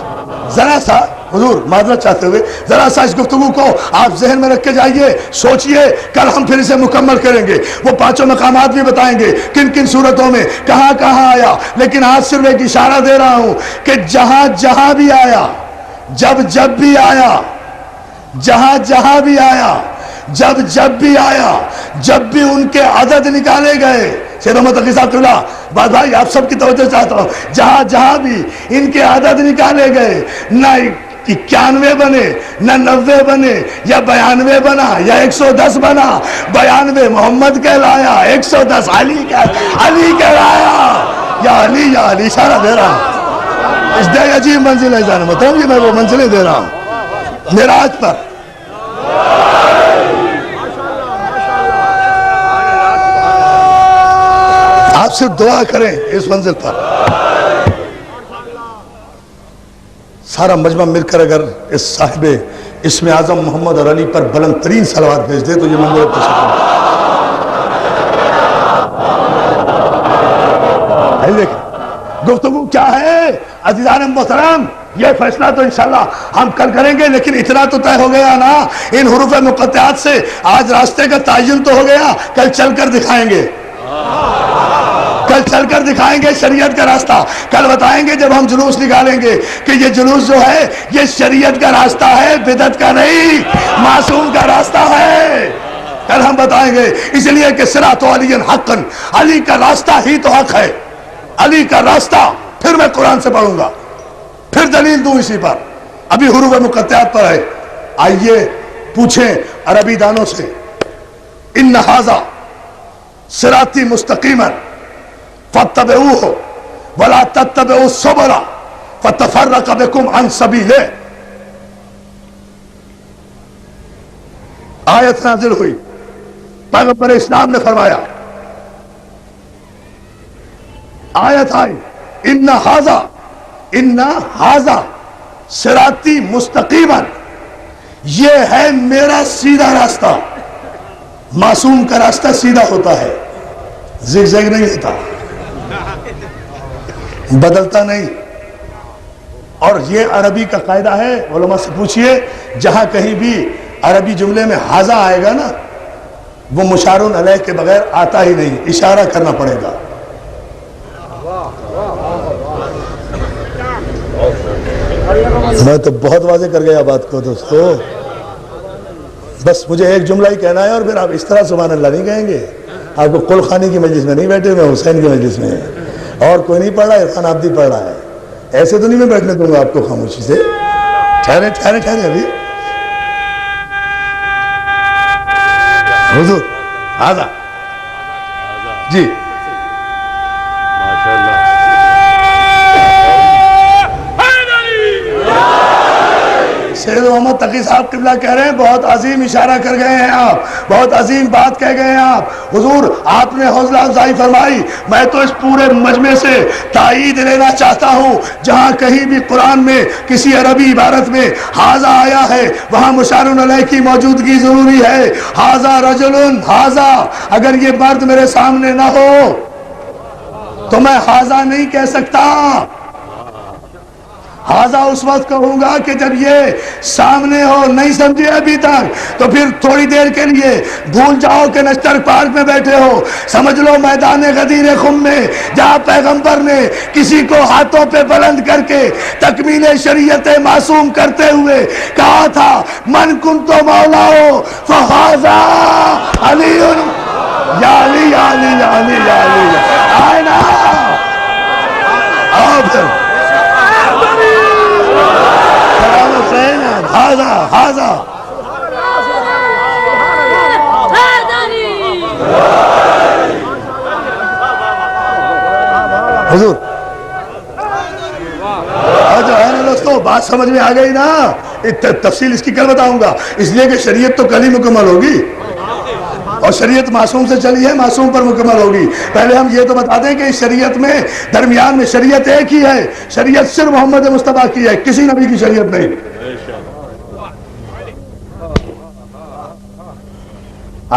ذرا سا حضور معذرت چاہتے ہوئے ذرا سا اس گفتگو کو آپ ذہن میں رکھ کے جائیے، سوچئے، کل ہم پھر اسے مکمل کریں گے. وہ 5 مقامات بھی بتائیں گے کن کن صورتوں میں کہاں کہاں آیا. لیکن آج صرف ایک اشارہ دے رہا ہوں کہ جہاں جہاں بھی آیا، جب بھی آیا، جہاں بھی آیا، جب بھی آیا، جب بھی ان کے عدد نکالے گئے. سید محمد تقی صاحب قبلہ بات بھائی آپ سب کی توجہ چاہتا ہوں، جہاں بھی ان کے عدد نکالے گئے، نہ 91 بنے، نہ 90 بنے، یا 92 بنا، یا 110 بنا، 92 محمد کہلایا، 110 علی کہلایا. یا علی اشارہ دے رہا ہوں. اس دے عجیب منزل ہے جان محترم جی، میں وہ منزلیں دے رہا ہوں معراج پر. آپ صرف دعا کریں اس منزل پر. سارا مجمع مل کر اگر اس صاحب اسم اعظم محمد اور علی پر بلند ترین صلوات بھیج دے تو یہ منزل دیکھیں گفتگو کیا ہے عزیزان محترم. یہ فیصلہ تو انشاءاللہ ہم کل کریں گے، لیکن اتنا تو طے ہو گیا نا ان حروف مقطعات سے. آج راستے کا تعین تو ہو گیا، کل چل کر دکھائیں گے، کل چل کر دکھائیں گے شریعت کا راستہ. کل بتائیں گے جب ہم جلوس نکالیں گے کہ یہ جلوس جو ہے یہ شریعت کا راستہ ہے، بدعت کا نہیں، معصوم کا راستہ ہے. کل ہم بتائیں گے، اس لیے کہ صراط علی حقا، علی کا راستہ ہی تو حق ہے، علی کا راستہ. پھر میں قرآن سے پڑھوں گا، پھر دلیل دوں اسی پر. ابھی حروف مقطعات پر ہے. آئیے پوچھیں عربی دانوں سے، ان ھذا صراطی مستقیما فاتبعوه ولا تتبعوا السبل فتفرق بكم عن سبيله. آیت نازل ہوئی، پیغمبر اسلام نے فرمایا، آیت آئی، ان ھذا صراطی مستقیما، یہ ہے میرا سیدھا راستہ. معصوم کا راستہ سیدھا ہوتا ہے، زگ زگ نہیں ہوتا، بدلتا نہیں. اور یہ عربی کا قاعدہ ہے. علماء سے پوچھئے جہاں کہیں بھی عربی جملے میں ھذا آئے گا نا وہ مشار علیہ کے بغیر آتا ہی نہیں، اشارہ کرنا پڑے گا. میں تو بہت واضح کر گیا بات کو دوستو. بس مجھے ایک جملہ ہی کہنا ہے اور پھر آپ اس طرح سبحان اللہ نہیں کہیں گے. آپ کو قل خانی کی مجلس میں نہیں بیٹھے ہوئے، حسین کی مجلس میں اور کوئی نہیں پڑھ رہا ہے، عرفان عابدی پڑھ رہا ہے. ایسے تو نہیں میں بیٹھنے دوں گا آپ کو خاموشی سے. ٹھہرے ابھی حضور آدھا جی سید محمد تقی صاحب قبلہ کہہ رہے ہیں بہت عظیم اشارہ کر گئے ہیں آپ، بہت عظیم بات کہہ گئے ہیں آپ. حضور آپ نے حوصلہ افزائی فرمائی. میں تو اس پورے مجمع سے تائید لینا چاہتا ہوں جہاں کہیں بھی قرآن میں کسی عربی عبارت میں ھذا آیا ہے وہاں مشار علیہ کی موجودگی ضروری ہے. ھذا رجل، ھذا اگر یہ مرد میرے سامنے نہ ہو تو میں ھذا نہیں کہہ سکتا. ھذا اس وقت کہوں گا کہ جب یہ سامنے ہو. نہیں سمجھے ابھی تک تو پھر تھوڑی دیر کے لیے بھول جاؤ کہ نشتر پارک میں بیٹھے ہو. سمجھ لو میدان غدیر خم میں جہاں پیغمبر نے کسی کو ہاتھوں پہ بلند کر کے تکمیل شریعت معصوم کرتے ہوئے کہا تھا من کنت مولاہ فھذا علی. یا علی یا علی یا علی یا علی آئے نا آؤ پھر ھذا حضور جو ہے نا دوستو بات سمجھ میں آ گئی نا. تفصیل اس کی کل بتاؤں گا، اس لیے کہ شریعت تو کل ہی مکمل ہوگی، اور شریعت معصوم سے چلی ہے، معصوم پر مکمل ہوگی۔ پہلے ہم یہ تو بتا دیں کہ اس شریعت میں درمیان میں شریعت ایک ہی ہے، شریعت صرف محمد مصطفیٰ کی ہے، کسی نبی کی شریعت نہیں۔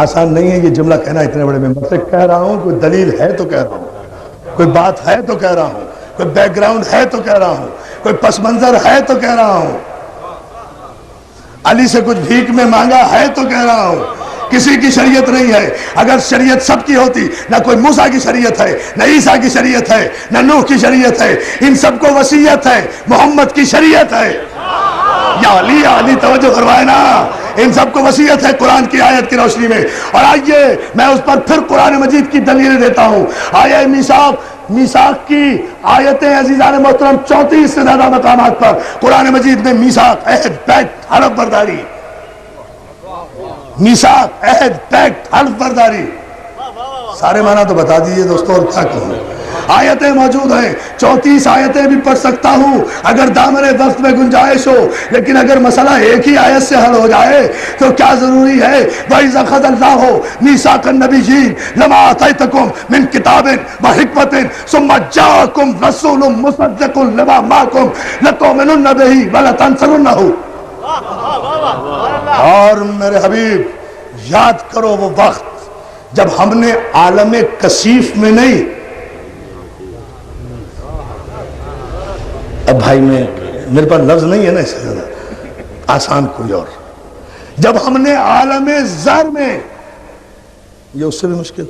آسان نہیں ہے یہ جملہ کہنا اتنے بڑے ممبر سے، کہہ رہا ہوں کوئی دلیل ہے تو کہہ رہا ہوں، کوئی بات ہے تو کہہ رہا ہوں، کوئی بیک گراؤنڈ ہے تو کہہ رہا ہوں، کوئی پس منظر ہے تو کہہ رہا ہوں، علی سے کچھ بھیک میں مانگا ہے تو کہہ رہا ہوں۔ کسی کی شریعت نہیں ہے، اگر شریعت سب کی ہوتی، نہ کوئی موسیٰ کی شریعت ہے، نہ عیسیٰ کی شریعت ہے، نہ نوح کی شریعت ہے، ان سب کو وصیت ہے، محمد کی شریعت ہے۔ یا علی توجہ کروائے نا، ان سب کو وصیت ہے قرآن کی آیت کی روشنی میں۔ اور آئیے میں اس پر پھر قرآن مجید کی دلیل دیتا ہوں۔ آیہ میثاق کی آیتیں عزیزان محترم 34 سے زیادہ مقامات پر قرآن مجید میں میثاق، عہد، پیکٹ، حلف برداری، میثاق، عہد، پیکٹ، حلف برداری، سارے معنی تو بتا دیجئے دوستو، اور کیا کہوں۔ آیتیں موجود ہیں، 34 آیتیں بھی پڑھ سکتا ہوں اگر دامن وقت میں گنجائش ہو، لیکن اگر مسئلہ ایک ہی آیت سے حل ہو جائے تو کیا ضروری ہے؟ وَإِذَا أَخَذَ اللَّهُ مِيثَاقَ النَّبِيِّينَ لَمَا آتَيْتُكُم مِّن كِتَابٍ وَحِكْمَةٍ ثُمَّ جَاءَكُمْ رَسُولٌ مُصَدِّقٌ لِّمَا مَعَكُمْ لَتُؤْمِنُنَّ بِهِ وَلَتَنصُرُنَّهُ۔ اور میرے حبیب یاد کرو وہ وقت جب ہم نے عالم کثیف میں نہیں، اب بھائی میرے پاس لفظ نہیں ہے نا اس سے زیادہ آسان کوئی اور، جب ہم نے عالم زر میں، یہ اس سے بھی مشکل،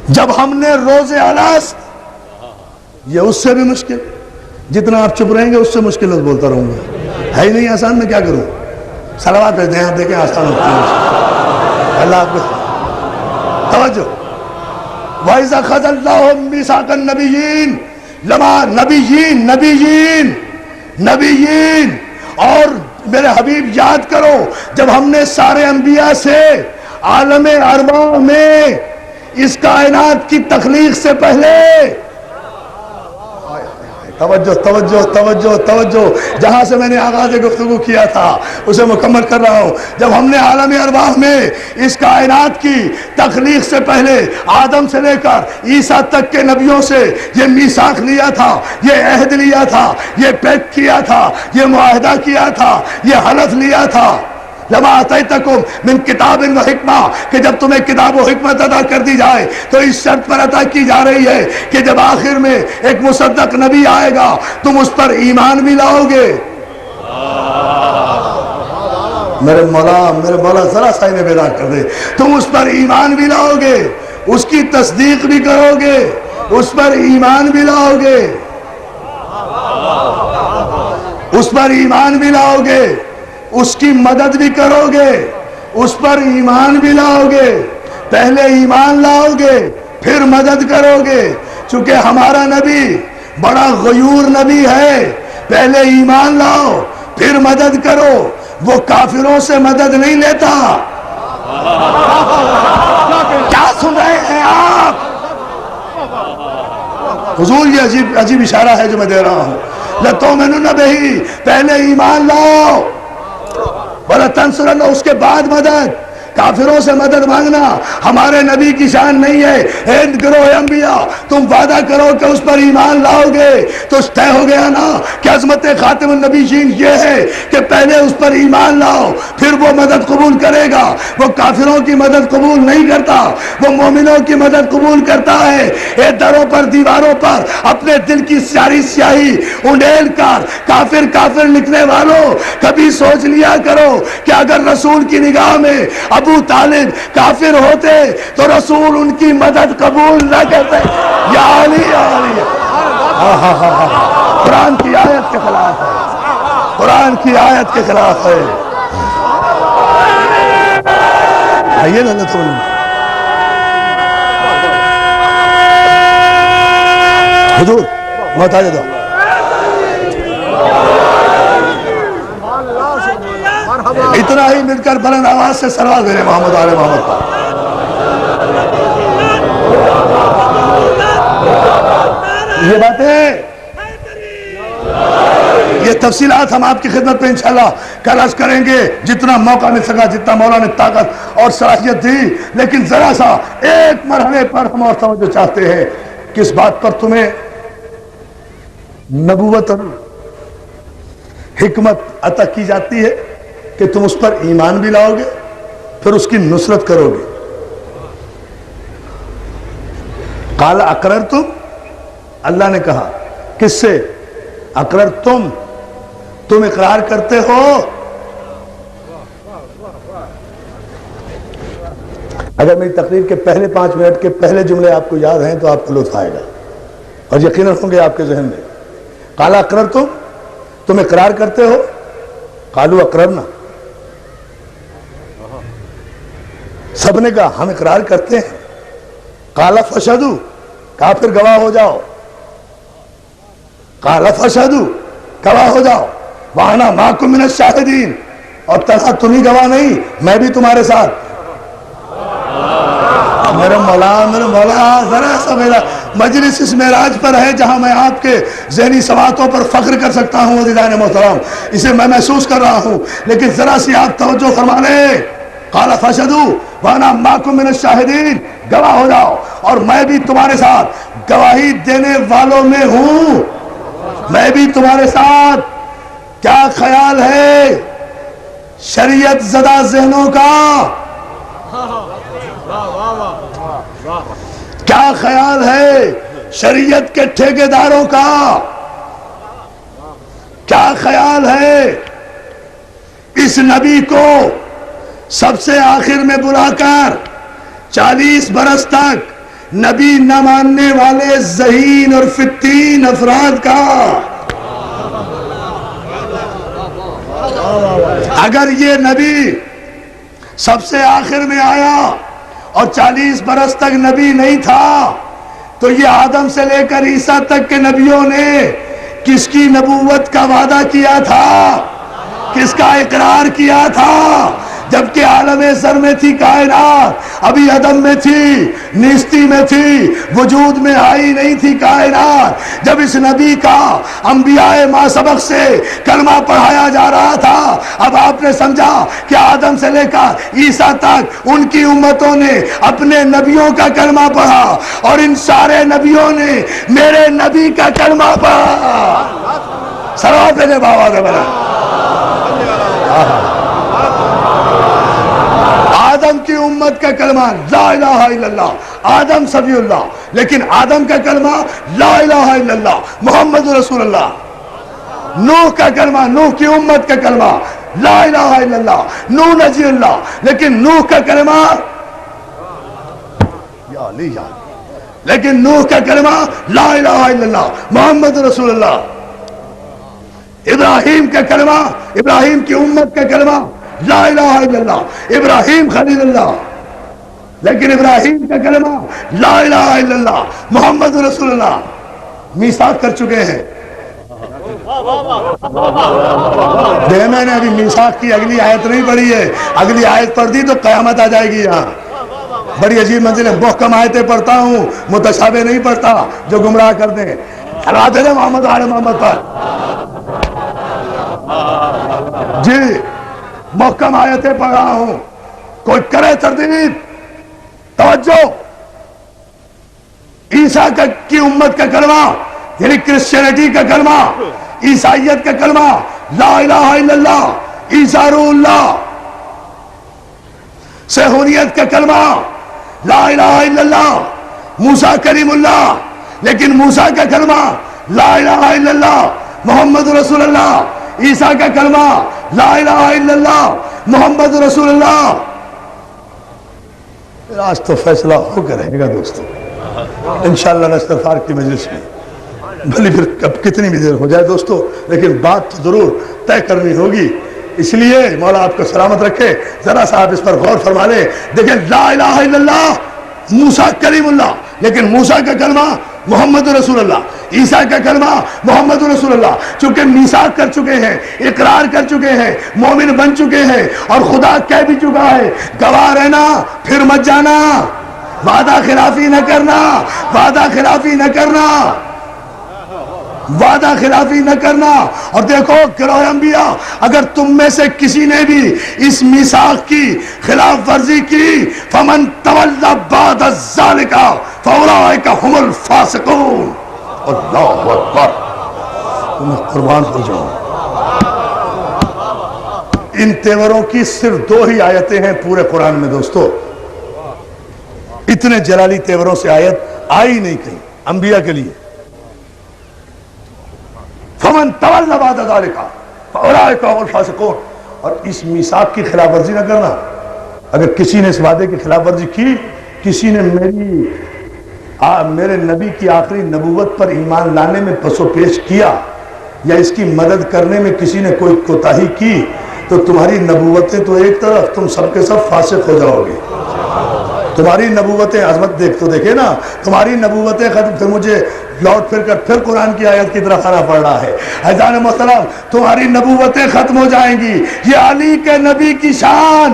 جب ہم نے روز الست، یہ اس سے بھی مشکل، جتنا آپ چپ رہیں گے اس سے مشکل لفظ بولتا رہوں گا، ہے ہی نہیں آسان، میں کیا کروں؟ صلوات بھیج دیں، آپ دیکھیں آسان ہوتی ہے۔ اللہ آپ کو توجہ، وَإِذَا أَخَذَ اللَّهُ مِيثَاقَ النَّبِيِّينَ لَمَا نبیین، اور میرے حبیب یاد کرو جب ہم نے سارے انبیاء سے عالم ارواح میں اس کائنات کی تخلیق سے پہلے، توجہ توجہ توجہ توجہ، جہاں سے میں نے آغاز گفتگو کیا تھا اسے مکمل کر رہا ہوں، جب ہم نے عالم ارواح میں اس کائنات کی تخلیق سے پہلے آدم سے لے کر عیسیٰ تک کے نبیوں سے یہ میثاق لیا تھا، یہ عہد لیا تھا، یہ پیکٹ کیا تھا، یہ معاہدہ کیا تھا، یہ حلف لیا تھا، لما آتیتکم من کتاب و حکمہ، کہ جب تمہیں کتاب و حکمت عطا کر دی جائے تو اس شرط پر عطا کی جا رہی ہے کہ جب آخر میں ایک مصدق نبی آئے گا تم اس پر ایمان بھی لاؤ گے۔ میرے مولا ذرا سائنے بیدار کر دے، تم اس پر ایمان بھی لاؤ گے، اس کی تصدیق بھی کرو گے، اس پر ایمان بھی لاؤ گے، اس پر ایمان بھی لاؤ گے، اس کی مدد بھی کرو گے، اس پر ایمان بھی لاؤ گے، پہلے ایمان لاؤ گے پھر مدد کرو گے، چونکہ ہمارا نبی بڑا غیور نبی ہے، پہلے ایمان لاؤ پھر مدد کرو، وہ کافروں سے مدد نہیں لیتا۔ کیا سن رہے ہیں آپ؟ حضور یہ عجیب اشارہ ہے جو میں دے رہا ہوں، لَتُؤْمِنُنَّ بِهِ، پہلے ایمان لاؤ، وَلَتَنْصُرُنَّهُ، اس کے بعد مدد۔ کافروں سے مدد مانگنا ہمارے نبی کی شان نہیں ہے۔ اے گروہ انبیاء، تم وعدہ کرو کہ اس پر ایمان لاؤ گے تو طے ہو گیا نا کہ عظمت خاتم النبیین یہ ہے کہ پہلے اس پر ایمان لاؤ پھر وہ مدد قبول کرے گا۔ وہ کافروں کی مدد قبول نہیں کرتا، وہ مومنوں کی مدد قبول کرتا ہے۔ اے دروں پر دیواروں پر اپنے دل کی ساری سیاہی انڈیل کر کافر کافر لکھنے والوں، کبھی سوچ لیا کرو کہ اگر رسول کی نگاہ میں ابو طالب کافر ہوتے تو رسول ان کی مدد قبول نہ کرتے۔ یا علی یا علی، قرآن کی آیت کے خلاف ہے، قرآن کی آیت کے خلاف ہے۔ آئیے نا حضور محتاج دو، اتنا ہی مل کر بلند آواز سے سلوات دے محمد آل محمد پر۔ یہ باتیں یہ تفصیلات ہم آپ کی خدمت پہ انشاءاللہ کل عرض کریں گے، جتنا موقع مل سکا، جتنا مولا نے طاقت اور صلاحیت دی. لیکن ذرا سا ایک مرحلے پر ہم اور توجہ چاہتے ہیں. کس بات پر تمہیں نبوت اور حکمت عطا کی جاتی ہے کہ تم اس پر ایمان بھی لاؤ گے، پھر اس کی نصرت کرو گے. قال اقررتم، اللہ نے کہا کس سے؟ اقررتم، تم اقرار کرتے ہو. اگر میری تقریر کے پہلے 5 منٹ کے پہلے جملے آپ کو یاد ہیں تو آپ کو لطف آئے گا اور یقیناً ہوں گے آپ کے ذہن میں. قال اقررتم، تم اقرار کرتے ہو. قالوا اقررنا، سب نے کہا ہم اقرار کرتے ہیں. قال فشہدوا، کہا پھر گواہ ہو جاؤ. قال فشہدوا، گواہ ہو جاؤ. وانا معکم من الشاہدین، اور تنہا تم ہی گواہ نہیں، میں بھی تمہارے ساتھ. میرے مولا ذرا سا میرا مجلس اس معراج پر ہے جہاں میں آپ کے ذہنی سواتوں پر فخر کر سکتا ہوں. عزیزان محترم، اسے میں محسوس کر رہا ہوں، لیکن ذرا سی آپ توجہ فرما لیں. قال فشہدوا وانا معکم من الشاہدین، گواہ ہو جاؤ اور میں بھی تمہارے ساتھ گواہی دینے والوں میں ہوں. میں بھی تمہارے ساتھ. کیا خیال ہے شریعت زدہ ذہنوں کا؟ کیا خیال ہے شریعت کے ٹھیکیداروں کا؟ کیا خیال ہے اس نبی کو سب سے آخر میں بلا کر 40 برس تک نبی نہ ماننے والے ذہین اور فتین افراد کا؟ اگر یہ نبی سب سے آخر میں آیا اور 40 برس تک نبی نہیں تھا تو یہ آدم سے لے کر عیسیٰ تک کے نبیوں نے کس کی نبوت کا وعدہ کیا تھا؟ کس کا اقرار کیا تھا؟ جبکہ عالم زر میں تھی کائنات، ابھی عدم میں تھی، نیستی میں تھی، وجود میں آئی نہیں تھی کائنات. جب اس نبی کا انبیاء ما سبق سے کلمہ پڑھایا جا رہا تھا، اب آپ نے سمجھا کہ آدم سے لے کر عیسیٰ تک ان کی امتوں نے اپنے نبیوں کا کلمہ پڑھا اور ان سارے نبیوں نے میرے نبی کا کلمہ پڑھا. صلوات دے بابا دے بنا. آدم کی امت کا کلمہ لا الہ الا اللہ، آدم صفی اللہ، لیکن آدم کا کلمہ لا الہ الا اللہ محمد رسول اللہ. نوح کا کلمہ، نوح کی امت کا کلمہ لا الہ الا اللہ نوح نجی اللہ، لیکن نوح کا کلمہ یا علی یا لیکن نوح کا کلمہ لا الہ الا اللہ محمد رسول اللہ. ابراہیم کا کلمہ، ابراہیم کی امت کا کلمہ لا الہ الا اللہ ابراہیم خلیل اللہ، لیکن ابراہیم کا کلمہ لا الہ الا اللہ محمد رسول اللہ. میثاق کر چکے ہیں. میں نے ابھی میثاق کی اگلی آیت نہیں پڑھی ہے، اگلی آیت پڑھ دی تو قیامت آ جائے گی. یہاں بڑی عجیب منزل ہے، محکم آیتیں پڑھتا ہوں، متشابہ نہیں پڑھتا جو گمراہ کر دیں. حضرت محمد آل محمد پر جی محکم آیتیں پڑھ رہا ہوں، کوئی کرے تردید. توجہ، عیسیٰ کی امت کا کلمہ یعنی کرسچینٹی کا کلمہ، عیسائیت کا کلمہ لا الہ الا اللہ عیسیٰ روح اللہ. سیہونیت کا کلمہ لا الہ الا اللہ موسیٰ کریم اللہ، لیکن موسیٰ کا کلمہ لا الہ الا اللہ محمد رسول اللہ. عیسیٰ کا کلمہ لا الہ الا اللہ محمد رسول اللہ. آج تو فیصلہ ہو کر رہے گا دوستو انشاءاللہ نستغفار کی مجلس میں، بھلی پھر اب کتنی بھی دیر ہو جائے دوستو، لیکن بات تو ضرور طے کرنی ہوگی. اس لیے مولا آپ کو سلامت رکھے. ذرا سا آپ اس پر غور فرما لیں. دیکھیں لا الہ الا اللہ موسیٰ کلیم اللہ، لیکن موسیٰ کا کلمہ محمد رسول اللہ، عیسیٰ کا کلمہ محمد رسول اللہ. چونکہ میثاق کر چکے ہیں، اقرار کر چکے ہیں، مومن بن چکے ہیں اور خدا کہہ بھی چکا ہے گواہ رہنا پھر مت جانا، وعدہ خلافی نہ کرنا، وعدہ خلافی نہ کرنا. وعدہ خلافی نہ کرنا. اور دیکھو گروہ انبیاء، اگر تم میں سے کسی نے بھی اس میثاق کی خلاف ورزی کی فمن تولی بعد ذلک فاولئک هم الفاسقون. اللہ اکبر، تمہیں قربان ہو جاؤں. ان تیوروں کی صرف 2 ہی آیتیں ہیں پورے قرآن میں دوستو. اتنے جلالی تیوروں سے آیت آئی نہیں کہیں انبیاء کے لیے. فمن تولی بعد ذلک فاولئک هم الفاسقون. اور اس میثاق کی خلاف ورزی نہ کرنا. اگر کسی نے اس وعدے کی خلاف ورزی کی، کسی نے میرے نبی کی آخری نبوت پر ایمان لانے میں پس و پیش کیا یا اس کی مدد کرنے میں کسی نے کوئی کوتاہی کی، تو تمہاری نبوتیں تو ایک طرف، تم سب کے سب فاسق ہو جاؤ گے. تمہاری نبوتیں، عظمت دیکھے نا، تمہاری نبوتیں ختم. پھر مجھے لوٹ پھر کر پھر قرآن کی آیت کی طرف آنا پڑ رہا ہے. عزیزان محترم، تمہاری نبوتیں ختم ہو جائیں گی. یہ علی کے نبی کی شان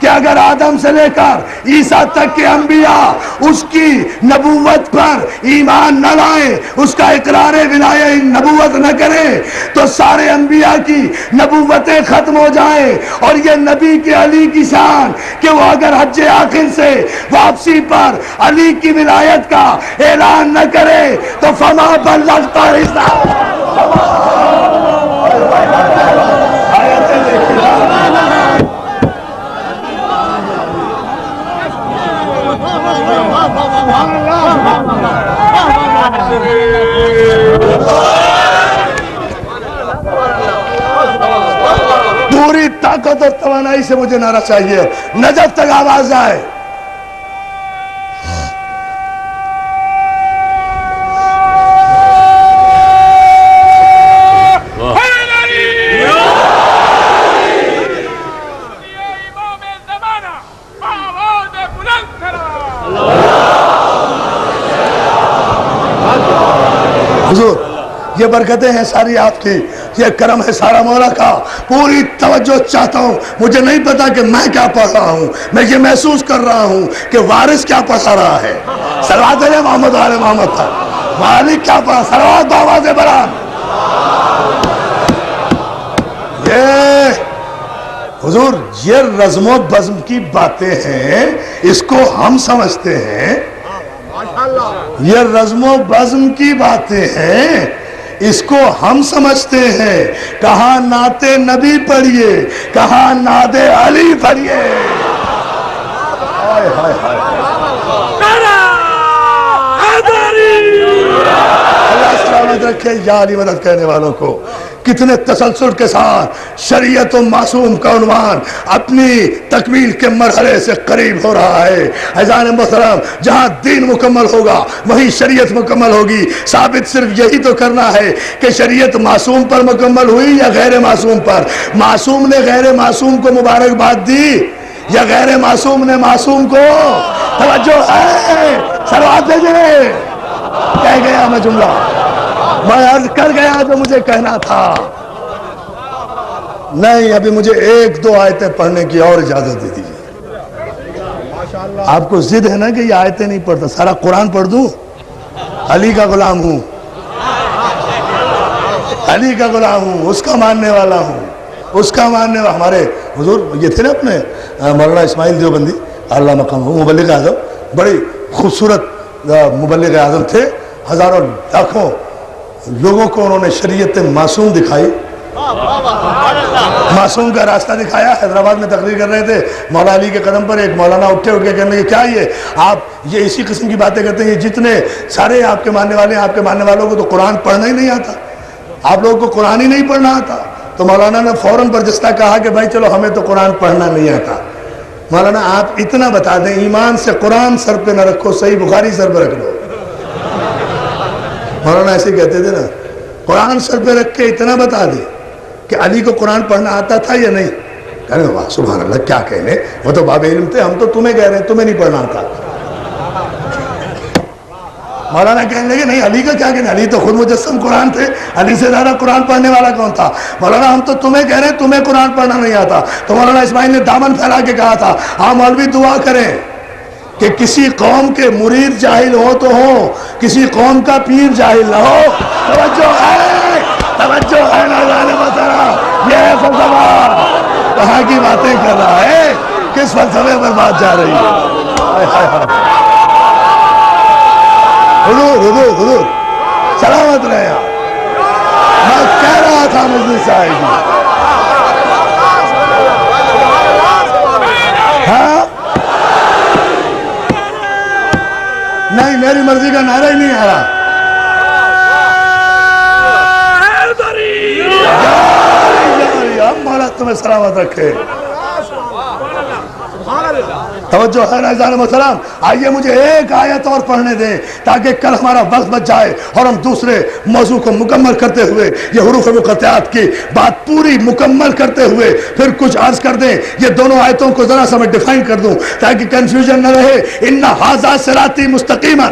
کہ اگر آدم سے لے کر عیسیٰ تک کے انبیاء اس کی نبوت پر ایمان نہ لائیں، اس کا اقرار ولایت نبوت نہ کریں، تو سارے انبیاء کی نبوتیں ختم ہو جائیں. اور یہ نبی کے علی کی شان کہ وہ اگر حج آخر سے واپسی پر علی کی ولایت کا اعلان نہ کرے تو فما بلغت رسالتہ. پوری طاقت اور توانائی سے مجھے نعرہ چاہیے، نجف تک آواز آئے. حضور یہ برکتیں ہیں ساری آپ کی، یہ کرم ہے سارا مولا کا. پوری توجہ چاہتا ہوں. مجھے نہیں پتا کہ میں کیا پڑھ رہا ہوں، میں یہ محسوس کر رہا ہوں کہ وارث کیا پڑھا رہا ہے. صلوات علی محمد و آل محمد پر. مالک کیا پڑھا، صلوات بآواز برہم. یہ حضور یہ رزم و بزم کی باتیں ہیں، اس کو ہم سمجھتے ہیں. یہ رزم و بزم کی باتیں ہیں، اس کو ہم سمجھتے ہیں. کہاں نعت نبی پڑھیے، کہاں نعت علی پڑھیے. اللہ سلامت رکھے یا علی مدد کہنے والوں کو. کتنے تسلسل کے ساتھ شریعت و معصوم کا عنوان اپنی تکمیل کے مرحلے سے قریب ہو رہا ہے. عزیزان محترم، جہاں دین مکمل ہوگا وہیں شریعت مکمل ہوگی. ثابت صرف یہی تو کرنا ہے کہ شریعت معصوم پر مکمل ہوئی یا غیر معصوم پر. معصوم نے غیر معصوم کو مبارکباد دی یا غیر معصوم نے معصوم کو؟ توجہ ہے، صلوات دیجئے. کہہ گیا میں جملہ، میں عرض کر گیا جو مجھے کہنا تھا. نہیں، ابھی مجھے 1-2 آیتیں پڑھنے کی اور اجازت دے دیجیے. آپ کو ضد ہے نا کہ یہ آیتیں نہیں پڑھتا، سارا قرآن پڑھ دوں؟ علی کا غلام ہوں، علی کا غلام ہوں، اس کا ماننے والا ہوں، اس کا ماننے والا. ہمارے حضور یہ تھے نا اپنے مولانا اسماعیل دیوبندی اللہ مقام، مبلغ اعظم، بڑی خوبصورت مبلغ اعظم تھے. ہزاروں لاکھوں لوگوں کو انہوں نے شریعت معصوم دکھائی، معصوم کا راستہ دکھایا. حیدرآباد میں تقریر کر رہے تھے، مولا علی کے قدم پر ایک مولانا اٹھ کے کہنے لگے کیا یہ آپ یہ اسی قسم کی باتیں کرتے ہیں؟ یہ جتنے سارے آپ کے ماننے والے ہیں، آپ کے ماننے والوں کو تو قرآن پڑھنا ہی نہیں آتا، آپ لوگوں کو قرآن ہی نہیں پڑھنا آتا. تو مولانا نے فوراً برجستہ کہا کہ بھائی چلو ہمیں تو قرآن پڑھنا نہیں آتا. مولانا آپ اتنا بتا دیں، ایمان سے قرآن سر پہ نہ رکھو، صحیح بخاری سر پہ رکھ لو. مولانا ایسے کہتے تھے نا، قرآن سر پہ رکھ کے اتنا بتا دیں کہ علی کو قرآن پڑھنا آتا تھا یا نہیں. کہنے واہ سبحان اللہ، کیا کہنے، وہ تو باب علم تھے، ہم تو تمہیں کہہ رہے ہیں تمہیں نہیں پڑھنا آتا. مولانا کہنے لگے نہیں، علی کا کیا کہنا، علی تو خود مجسم قرآن تھے، علی سے زیادہ قرآن پڑھنے والا کون تھا. مولانا ہم تو تمہیں کہہ رہے ہیں تمہیں قرآن پڑھنا نہیں آتا. تو مولانا اسماعیل نے دامن پھیلا کے کہا تھا ہاں مولوی دعا کریں، کہ کسی قوم کے مرید جاہل ہو تو ہو، کسی قوم کا پیر جاہل نہ ہو۔ توجہ ہے ناظرین محترم، یہ ہے فلسفہ۔ کہاں کی باتیں کر رہا ہے، کس فلسفے پر بات جا رہی ہے؟ حضور سلامت رہے آپ۔ میں کہہ رہا تھا مجلس صاحب جی، ہاں نہیں، میری مرضی کا نعرہ ہی نہیں آ رہا۔ مولا تمہیں سلامت رکھے۔ توجہ ہے ناظرین محترم، آئیے مجھے ایک آیت اور پڑھنے دیں تاکہ کل ہمارا وقت بچ جائے اور ہم دوسرے موضوع کو مکمل کرتے ہوئے یہ حروف مقطعات کی بات پوری مکمل کرتے ہوئے پھر کچھ عرض کر دیں۔ یہ دونوں آیتوں کو ذرا سا میں ڈیفائن کر دوں تاکہ کنفیوژن نہ رہے۔ ان ھذا صراطی مستقیما،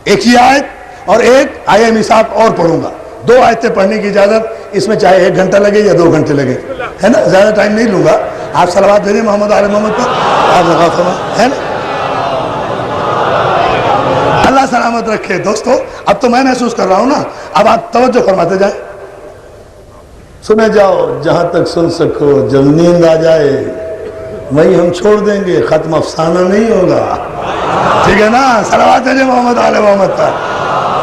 ایک یہ آیت اور ایک آیہ میثاق اور پڑھوں گا۔ دو آیتیں پڑھنے کی اجازت، اس میں چاہے 1 گھنٹہ لگے یا 2 گھنٹے لگے، ہے نا، زیادہ ٹائم نہیں لوں گا۔ آپ صلوات بھیجیں محمد آل محمد پر، آپ لگا فرما، ہے نا۔ اللہ سلامت رکھے دوستو۔ اب تو میں محسوس کر رہا ہوں نا، اب آپ توجہ فرماتے جائیں۔ سنے جاؤ جہاں تک سن سکو، جب نیند آ جائے وہیں ہم چھوڑ دیں گے، ختم افسانہ نہیں ہوگا، ٹھیک ہے نا۔ صلوات بھیجیں محمد آل محمد پر۔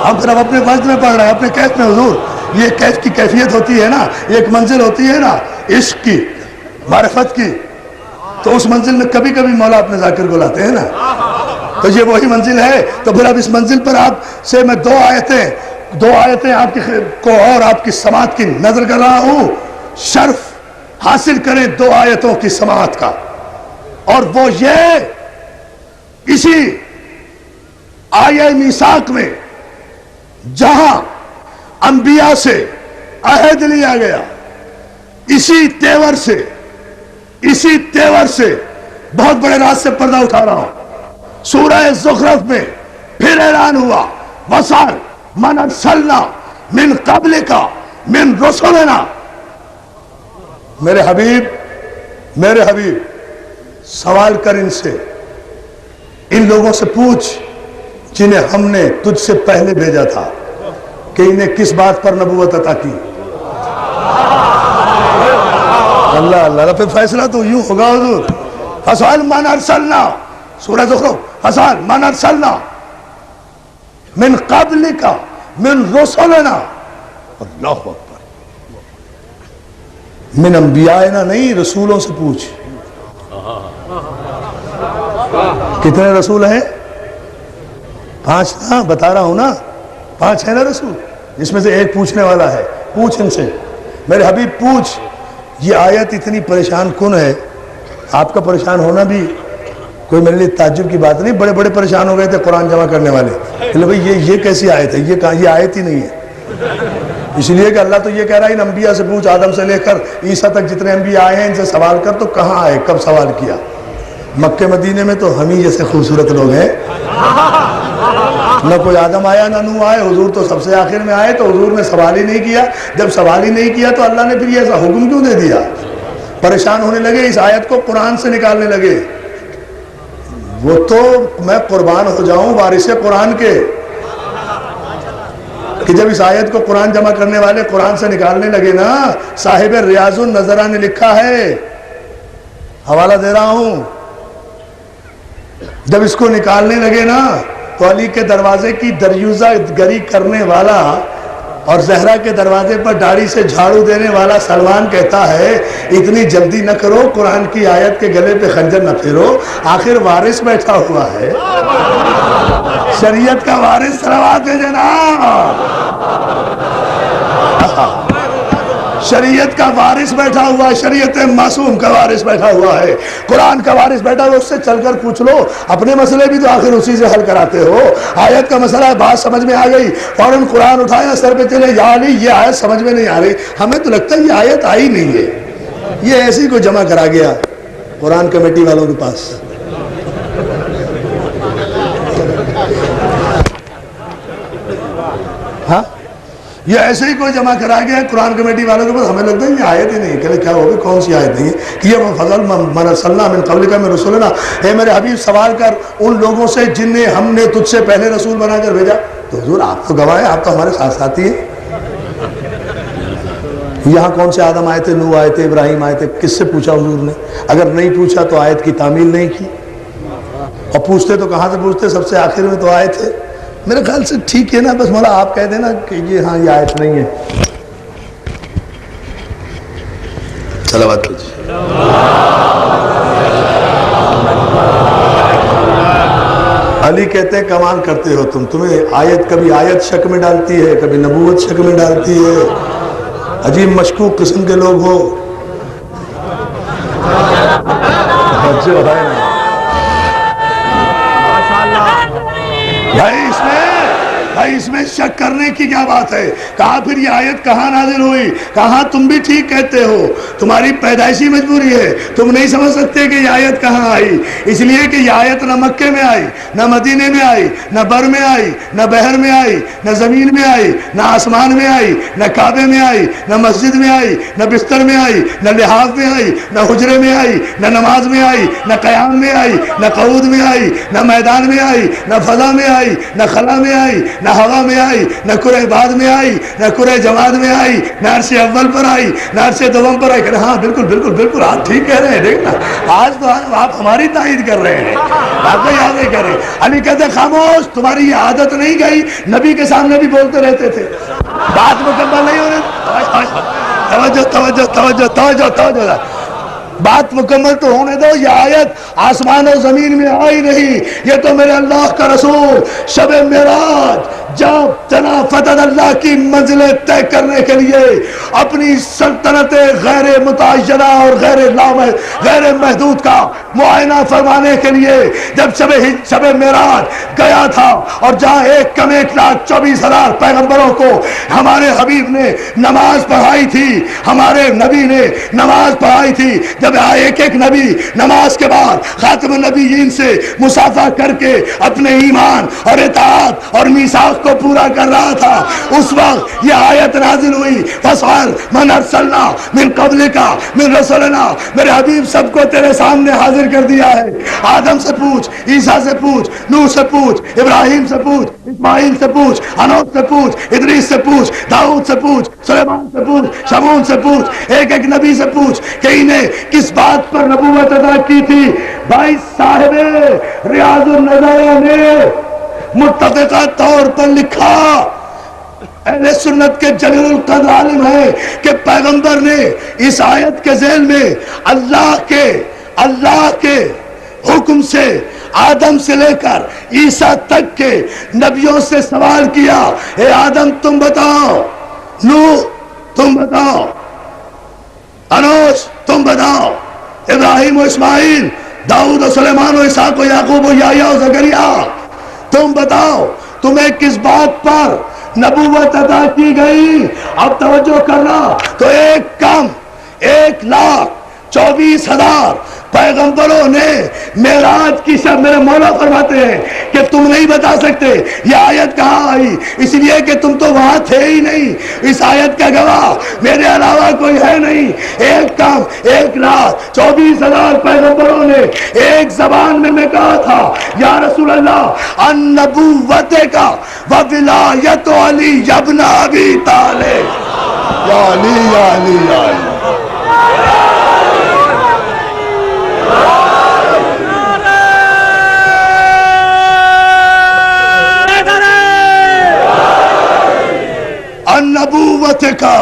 ہم پھر اب اپنے وقت میں پڑھ رہے ہیں، اپنے کیف میں حضور۔ یہ کیف کی کیفیت ہوتی ہے نا، ایک منزل ہوتی ہے نا عشق کی، معرفت کی، تو اس منزل میں کبھی کبھی مولا اپنے ذاکر کو لاتے ہیں نا، تو یہ وہی منزل ہے۔ تو پھر اب اس منزل پر آپ سے میں دو آیتیں آپ کی کو اور آپ کی سماعت کی نظر کر رہا ہوں۔ شرف حاصل کریں 2 آیتوں کی سماعت کا، اور وہ یہ اسی آیہ میثاق میں جہاں انبیاء سے عہد لیا گیا، اسی تیور سے بہت بڑے راز سے پردہ اٹھا رہا ہوں۔ سورہ زخرف میں پھر اعلان ہوا، وَسَأَلْ مَنْ أَرْسَلْنَا مِنْ قَبْلِكَ مِنْ رُسُلِنَا۔ میرے حبیب سوال کر ان سے، ان لوگوں سے پوچھ جنہیں ہم نے تجھ سے پہلے بھیجا تھا کہ انہیں کس بات پر نبوت عطا کی۔ اللہ پھر فیصلہ تو یوں ہوگا حضور۔ فَسَأَلْ مَنْ أَرْسَلْنَا، سورہ زخرف، فَسَأَلْ مَنْ أَرْسَلْنَا مِنْ قَبْلِكَ مِنْ رُسُلِنَا۔ اللہ اکبر، من انبیائنا نہیں، رسولوں سے پوچھ۔ کتنے رسول ہیں؟ 5 نا، بتا رہا ہوں نا، 5 ہے نا رسول، جس میں سے ایک پوچھنے والا ہے۔ پوچھ ان سے، میرے حبیب پوچھ۔ یہ آیت اتنی پریشان کن ہے، آپ کا پریشان ہونا بھی کوئی میرے لیے تعجب کی بات نہیں۔ بڑے بڑے پریشان ہو گئے تھے قرآن جمع کرنے والے، کہ بھئی یہ کیسی آیت ہے، یہ آیت ہی نہیں ہے۔ اس لیے کہ اللہ تو یہ کہہ رہا ہے ان انبیاء سے پوچھ، آدم سے لے کر عیسیٰ تک جتنے انبیاء آئے ہیں ان سے سوال کر۔ تو کہاں آئے، کب سوال کیا؟ مکہ مدینے میں تو ہم ہی جیسے خوبصورت لوگ ہیں، نہ کوئی آدم آیا نہ نوح آئے، حضور تو سب سے آخر میں آئے، تو حضور نے سوال ہی نہیں کیا۔ جب سوال ہی نہیں کیا تو اللہ نے پھر یہ ایسا حکم کیوں دے دیا؟ پریشان ہونے لگے، اس آیت کو قرآن سے نکالنے لگے۔ وہ تو میں قربان ہو جاؤں وارث قرآن کے، کہ جب اس آیت کو قرآن جمع کرنے والے قرآن سے نکالنے لگے نا، صاحب ریاض النظرہ نے لکھا ہے، حوالہ دے رہا ہوں، جب اس کو نکالنے لگے نا تو علی کے دروازے کی دریوزہ گری کرنے والا اور زہرا کے دروازے پر داڑھی سے جھاڑو دینے والا سلمان کہتا ہے اتنی جلدی نہ کرو، قرآن کی آیت کے گلے پہ خنجر نہ پھیرو، آخر وارث بیٹھا ہوا ہے، شریعت کا وارث۔ صلوات ہے جناب، شریعت کا وارث بیٹھا ہوا ہے، شریعت معصوم کا وارث بیٹھا ہوا ہے، قرآن کا وارث بیٹھا ہوا، اس سے چل کر پوچھ لو، اپنے مسئلے بھی تو آخر اسی سے حل کراتے ہو۔ آیت کا مسئلہ ہے، بات سمجھ میں آ گئی، فوراً قرآن اٹھایا، سر پہ چلے، یا علی یہ آیت سمجھ میں نہیں آ رہی، ہمیں تو لگتا ہے یہ آیت آئی نہیں ہے، یہ ایسی کو جمع کرا گیا قرآن کمیٹی والوں کے پاس۔ ہاں یہ ایسے ہی کوئی جمع کرا گیا قرآن کمیٹی والوں کے پاس، ہمیں لگتا ہے یہ آیت ہی نہیں. کہ کیا ہوگی، کون سی آیت نہیں ہے کہ یہ فضل من ارسلنا من قبلک من رسولنا، اے میرے حبیب سوال کر ان لوگوں سے جن نے ہم نے تجھ سے پہلے رسول بنا کر بھیجا. تو حضور آپ تو گواہ ہیں، آپ تو ہمارے ساتھ ساتھی ہیں. یہاں کون سے آدم آئے تھے، نوح آئے تھے، ابراہیم آئے تھے، کس سے پوچھا حضور نے؟ اگر نہیں پوچھا تو آیت کی تعمیل نہیں کی، اور پوچھتے تو کہاں سے پوچھتے، سب سے آخر میں تو آئے تھے. میرے خیال سے ٹھیک ہے نا، بس مولا آپ کہہ دینا کہ یہ ہاں یہ آیت نہیں ہے. صلوات کیجیے. علی کہتے ہیں کمال کرتے ہو تمہیں آیت کبھی آیت شک میں ڈالتی ہے، کبھی نبوت شک میں ڈالتی ہے. عجیب مشکوک قسم کے لوگ ہو. بھائی اس میں شک کرنے کی کیا بات ہے؟ کہا پھر یہ آیت کہاں نازل ہوئی؟ کہا تم بھی ٹھیک کہتے ہو، تمہاری پیدائشی مجبوری ہے، تم نہیں سمجھ سکتے کہ یہ آیت کہاں آئی. اس لیے کہ یہ آیت نہ مکے میں آئی، نہ مدینے میں آئی، نہ بر میں آئی، نہ بحر میں آئی، نہ زمین میں آئی، نہ آسمان میں آئی، نہ کعبے میں آئی، نہ مسجد میں آئی، نہ بستر میں آئی، نہ لحاف میں آئی، نہ حجرے میں آئی، نہ نماز میں آئی، نہ قیام میں آئی، نہ قعود میں آئی، نہ میدان میں آئی، نہ فضا میں آئی، نہ خلا میں آئی، نہ ہوا میں آئی، نہ کرہ بعد میں آئی، نہ کرہ جماد میں آئی، نہ عرش اول پر آئی، نہ عرش دوم پر آئی. کہ ہاں بالکل بالکل بالکل آپ ٹھیک کہہ رہے ہیں. دیکھنا آج تو آپ ہماری تائید کر رہے ہیں، آپ کو یاد نہیں کر رہے. علی کہتے خاموش، تمہاری یہ عادت نہیں گئی، نبی کے سامنے بھی بولتے رہتے تھے، بات مکمل نہیں ہو رہی. توجہ توجہ توجہ توجہ توجہ، بات مکمل تو ہونے دو. یہ آیت آسمان و زمین میں آئی نہیں، یہ تو میرے اللہ کا رسول شب معراج جب جناب فتح اللہ کی منزلیں طے کرنے کے لیے اپنی سلطنت غیر متعینہ اور غیر محدود کا معائنہ فرمانے کے لیے جب شب معراج گیا تھا، اور جہاں 1,24,000 پیغمبروں کو ہمارے حبیب نے نماز پڑھائی تھی، ہمارے نبی نے نماز پڑھائی تھی، جب ایک ایک نبی نماز کے بعد خاتم النبیین سے مصافحہ کر کے اپنے ایمان اور اطاعت اور میثاق کو پورا کر رہا تھا، اس وقت یہ آیت نازل ہوئی. فَاسْأَلْ مَنْ أَرْسَلْنَا مِنْ قَبْلِكَ مِنْ رَسُولِنَا. میرے حبیب سب کو تیرے سامنے حاضر کر دیا ہے. آدم سے پوچھ، عیسیٰ سے پوچھ، نوح سے پوچھ، ابراہیم سے پوچھ، اسماعیل سے پوچھ، ہنوک سے پوچھ، ادریس سے پوچھ، داؤد سے پوچھ، سلیمان سے پوچھ، شمعون سے پوچھ، ایک ایک نبی سے پوچھ کہ انہیں کس بات پر نبوت عطا کی تھی. بھائی صاحب ریاض النظر نے متفقہ طور پر لکھا، اہل سنت کے جلیل القدر عالم ہے کہ پیغمبر نے اس آیت کے ذیل میں اللہ کے حکم سے آدم سے لے کر عیسیٰ تک کے نبیوں سے سوال کیا، اے آدم تم بتاؤ، نوح تم بتاؤ، انوش تم بتاؤ، ابراہیم و اسماعیل، داؤد و سلیمان و اسحاق و یعقوب و یحییٰ و زکریا، تم بتاؤ تمہیں کس بات پر نبوت عطا کی گئی. اب توجہ کرنا، تو 1,24,000 پیغمبروں نے معراج کی شب، میرے مولا فرماتے ہیں کہ تم نہیں بتا سکتے یہ آیت کہاں آئی، اس لیے کہ تم تو وہاں تھے ہی نہیں. اس آیت کا گواہ میرے علاوہ کوئی ہے نہیں. 1,24,000 پیغمبروں نے ایک زبان میں کہا تھا، یا رسول اللہ النبوت کا وولایت علی ابن ابی طالب. یا علی یا علی یا علی. النبوت کا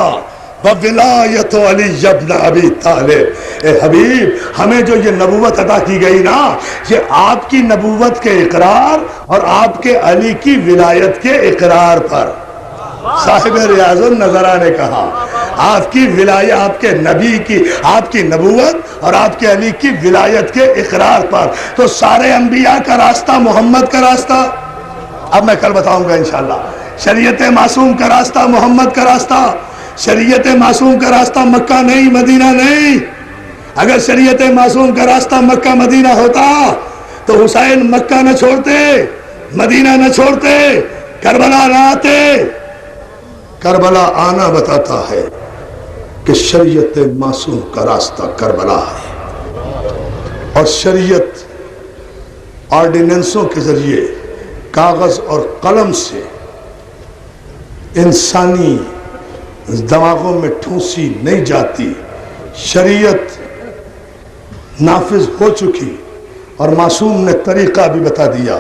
وولایت علی ابن ابی طالب. اے حبیب ہمیں جو یہ نبوت عطا کی گئی نا، یہ آپ کی نبوت کے اقرار اور آپ کے علی کی ولایت کے اقرار پر. صاحب ریاض النظرہ نے کہا آپ کی ولایت، آپ کے نبی کی، آپ کی نبوت اور آپ کے علی کی ولایت کے اقرار پر. تو سارے انبیاء کا راستہ محمد کا راستہ، اب میں کل بتاؤں گا انشاءاللہ. شریعت معصوم کا راستہ محمد کا راستہ، شریعت معصوم کا راستہ مکہ نہیں، مدینہ نہیں. اگر شریعت معصوم کا راستہ مکہ مدینہ ہوتا تو حسین مکہ نہ چھوڑتے، مدینہ نہ چھوڑتے، کربلا نہ آتے. کربلا آنا بتاتا ہے کہ شریعت معصوم کا راستہ کربلا ہے، اور شریعت آرڈیننسوں کے ذریعے کاغذ اور قلم سے انسانی دماغوں میں ٹھونسی نہیں جاتی، شریعت نافذ ہو چکی، اور معصوم نے طریقہ بھی بتا دیا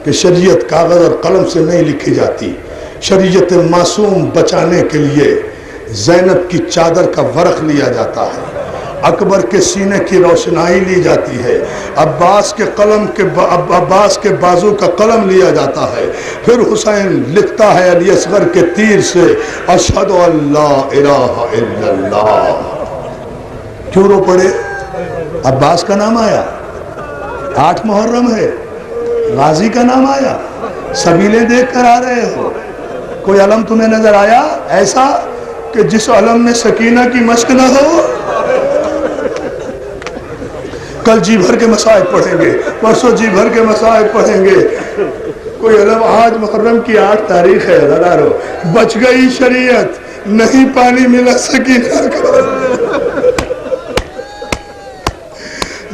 کہ شریعت کاغذ اور قلم سے نہیں لکھی جاتی۔ شریعت معصوم بچانے کے لیے زینب کی چادر کا ورق لیا جاتا ہے، اکبر کے سینے کی روشنائی لی جاتی ہے، عباس کے بازو کا قلم لیا جاتا ہے، پھر حسین لکھتا ہے علی اصغر کے تیر سے اشہد ان لا الہ الا اللہ۔ کیوں رو پڑے؟ عباس کا نام آیا، 8 محرم ہے، غازی کا نام آیا، سبیلے دیکھ کر آ رہے ہو، کوئی علم تمہیں نظر آیا ایسا کہ جس علم میں سکینہ کی مشق نہ ہو؟ کل جی بھر کے مصائب پڑھیں گے، پرسوں جی بھر کے مصائب پڑھیں گے، کوئی علم آج محرم کی 8 تاریخ ہے، غدارو بچ گئی شریعت، نہیں پانی ملا سکینہ کا،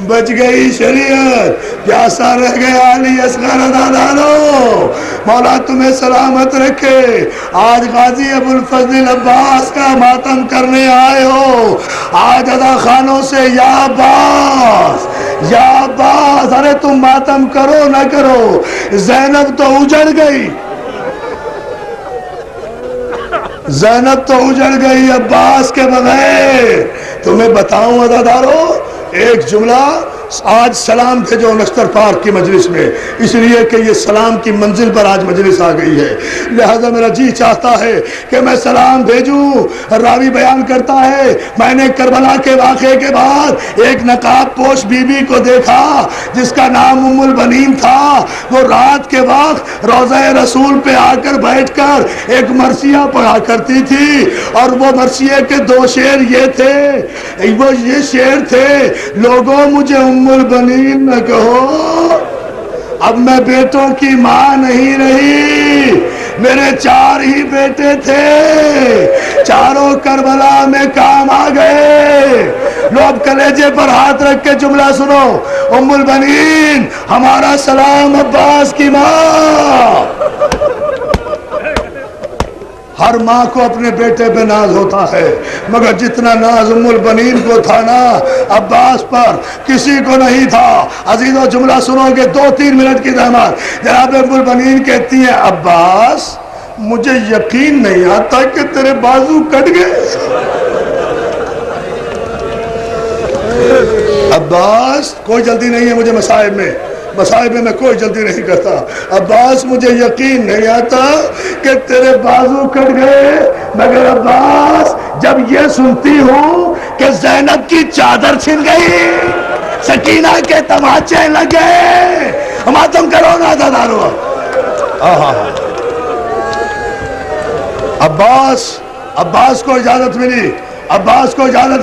بچ گئی شریعت، پیاسا رہ گیا علی اصغر دادانو، مولا تمہیں سلامت رکھے۔ آج غازی ابو الفضل عباس کا ماتم کرنے آئے ہو، آج ادا خانوں سے یا عباس یا عباس، ارے تم ماتم کرو نہ کرو، زینب تو اجڑ گئی، زینب تو اجڑ گئی عباس کے بغیر۔ تمہیں بتاؤں عزادارو، ایک جملہ، آج سلام بھیجو نشتر پارک کی مجلس میں، اس لیے کہ یہ سلام کی منزل پر آج مجلس آ گئی ہے، لہذا میرا جی چاہتا ہے کہ میں سلام بھیجوں۔ راوی بیان کرتا ہے میں نے کربلا کے واقعے کے بعد ایک نقاب پوش بی بی کو دیکھا جس کا نام ام البنین تھا، وہ رات کے وقت روضہ رسول پہ آ کر بیٹھ کر ایک مرثیہ پڑھا کرتی تھی، اور وہ مرثیے کے 2 شعر یہ تھے، وہ یہ شعر تھے، لوگوں مجھے ام البنین نہ کہو، اب میں بیٹوں کی ماں نہیں رہی، میرے 4 ہی بیٹے تھے، چاروں کربلا میں کام آ گئے۔ لو اب کلیجے پر ہاتھ رکھ کے جملہ سنو، ام البنین ہمارا سلام عباس کی ماں۔ ہر ماں کو اپنے بیٹے پہ ناز ہوتا ہے، مگر جتنا ناز ام البنین کو تھا نا عباس پر کسی کو نہیں تھا۔ عزیزو جملہ سنو گے 2-3 منٹ کی زحمت، جناب ام البنین کہتی ہیں عباس مجھے یقین نہیں آتا کہ تیرے بازو کٹ گئے، عباس کوئی جلدی نہیں ہے مجھے مصائب میں کوئی جلدی نہیں کرتا، عباس مجھے یقین نہیں آتا کہ تیرے بازو کٹ گئے، مگر عباس جب یہ سنتی ہوں کہ زینب کی چادر چھن گئی، سکینہ کے تماچے لگ گئے، ماتم کرو نا دادارو۔ عباس کو اجازت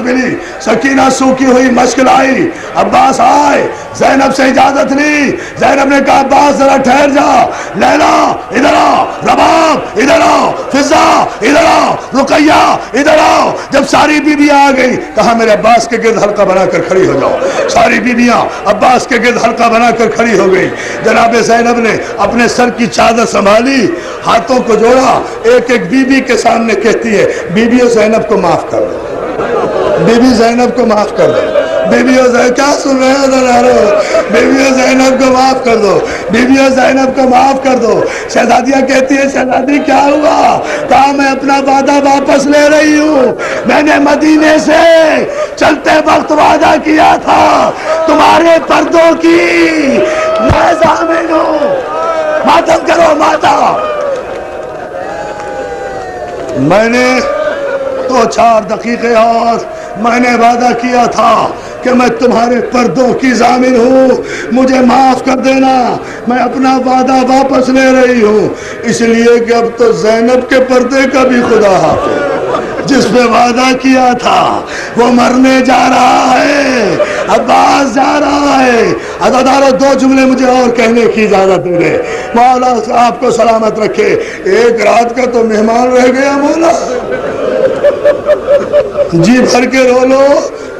ملی، سکینہ سوکھی ہوئی مشک لائی، عباس آئے، زینب سے اجازت لی، زینب نے کہا عباس ذرا ٹھہر جا، لیلا ادھر آؤ، رباب ادھر آؤ، فضا ادھر آؤ، رقیہ ادھر آؤ۔ جب ساری بیویاں آ گئی کہا میرے عباس کے گرد حلقہ بنا کر کھڑی ہو جاؤ، ساری بیویاں عباس کے گرد حلقہ بنا کر کھڑی ہو گئی۔ جناب زینب نے اپنے سر کی چادر سنبھالی، ہاتھوں کو جوڑا، ایک ایک بیوی کے سامنے کہتی ہے بیویوں زینب کو معاف کر دو، بیوی زینب کو معاف کر دو، بیویوں زینب کیا سن رہے ہو دلارو، بیویوں زینب کو معاف کر دو، بیویوں زینب کو معاف کر دو۔ شہزادیاں کہتی ہے شہزادی کیا ہوا؟ کہا میں اپنا وعدہ واپس لے رہی ہوں، میں نے مدینے سے چلتے وقت وعدہ کیا تھا تمہارے پردوں کی میں ضامن ہوں، ماتم کرو ماتا۔ میں نے 2-4 دقیقے اور میں نے وعدہ کیا تھا کہ میں تمہارے پردوں کی ضامن ہوں، مجھے معاف کر دینا، میں اپنا وعدہ واپس لے رہی ہوں، اس لیے کہ اب تو زینب کے پردے کا بھی خدا حافظ، جس پہ وعدہ کیا تھا وہ مرنے جا رہا ہے۔ عباس جا رہا ہے. عزادارو 2 جملے مجھے اور کہنے کی اجازت دے. مولا آپ کو سلامت رکھے. ایک رات کا تو مہمان رہ گیا مولا. جی بھر کے رو لو.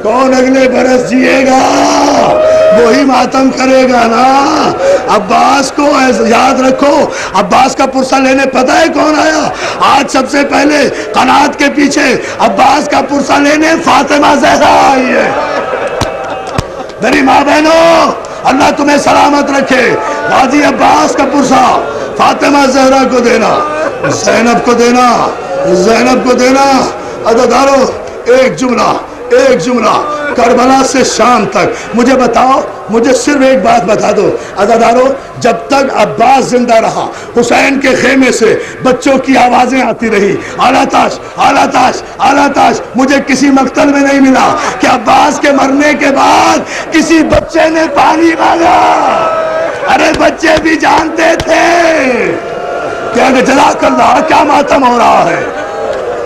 کون اگلے برس جیے گا وہی ماتم کرے گا نا. عباس کو یاد رکھو. عباس کا پرسہ لینے پتہ ہے کون آیا؟ آج سب سے پہلے قنات کے پیچھے عباس کا پرسہ لینے فاطمہ زہرا آئی ہے. میری ماں بہنوں اللہ تمہیں سلامت رکھے. غازی عباس کا پرسہ فاطمہ زہرا کو دینا, زینب کو دینا, زینب کو دینا. عزادارو ایک جملہ کربلا سے شام تک مجھے بتاؤ, مجھے صرف ایک بات بتا دو عزادارو. جب تک عباس زندہ رہا حسین کے خیمے سے بچوں کی آوازیں آتی رہی, اعلیٰ تاش, اعلیٰ تاش, اعلیٰ تاش. مجھے کسی مقتل میں نہیں ملا کہ عباس کے مرنے کے بعد کسی بچے نے پانی مانگا. ارے بچے بھی جانتے تھے کہ جزاک اللہ کیا ماتم ہو رہا ہے.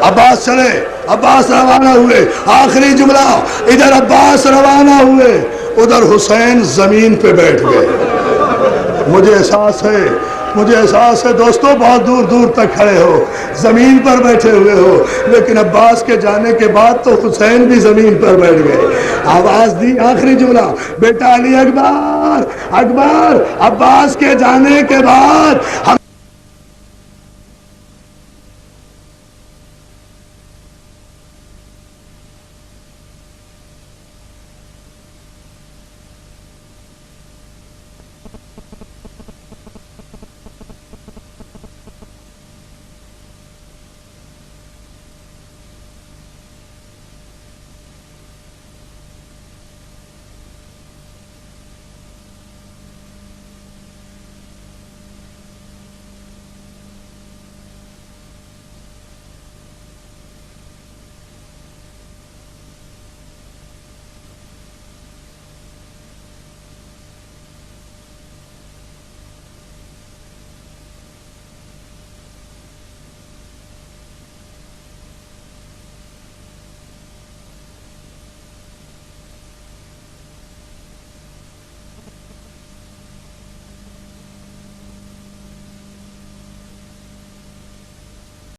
عباس چلے, عباس روانہ ہوئے. آخری جملہ, ادھر عباس روانہ ہوئے, ادھر حسین زمین پہ بیٹھ گئے. مجھے احساس ہے دوستو بہت دور دور تک کھڑے ہو, زمین پر بیٹھے ہوئے ہو, لیکن عباس کے جانے کے بعد تو حسین بھی زمین پر بیٹھ گئے. آواز دی, آخری جملہ, بیٹا علی اکبر, اکبر. عباس کے جانے کے بعد ہم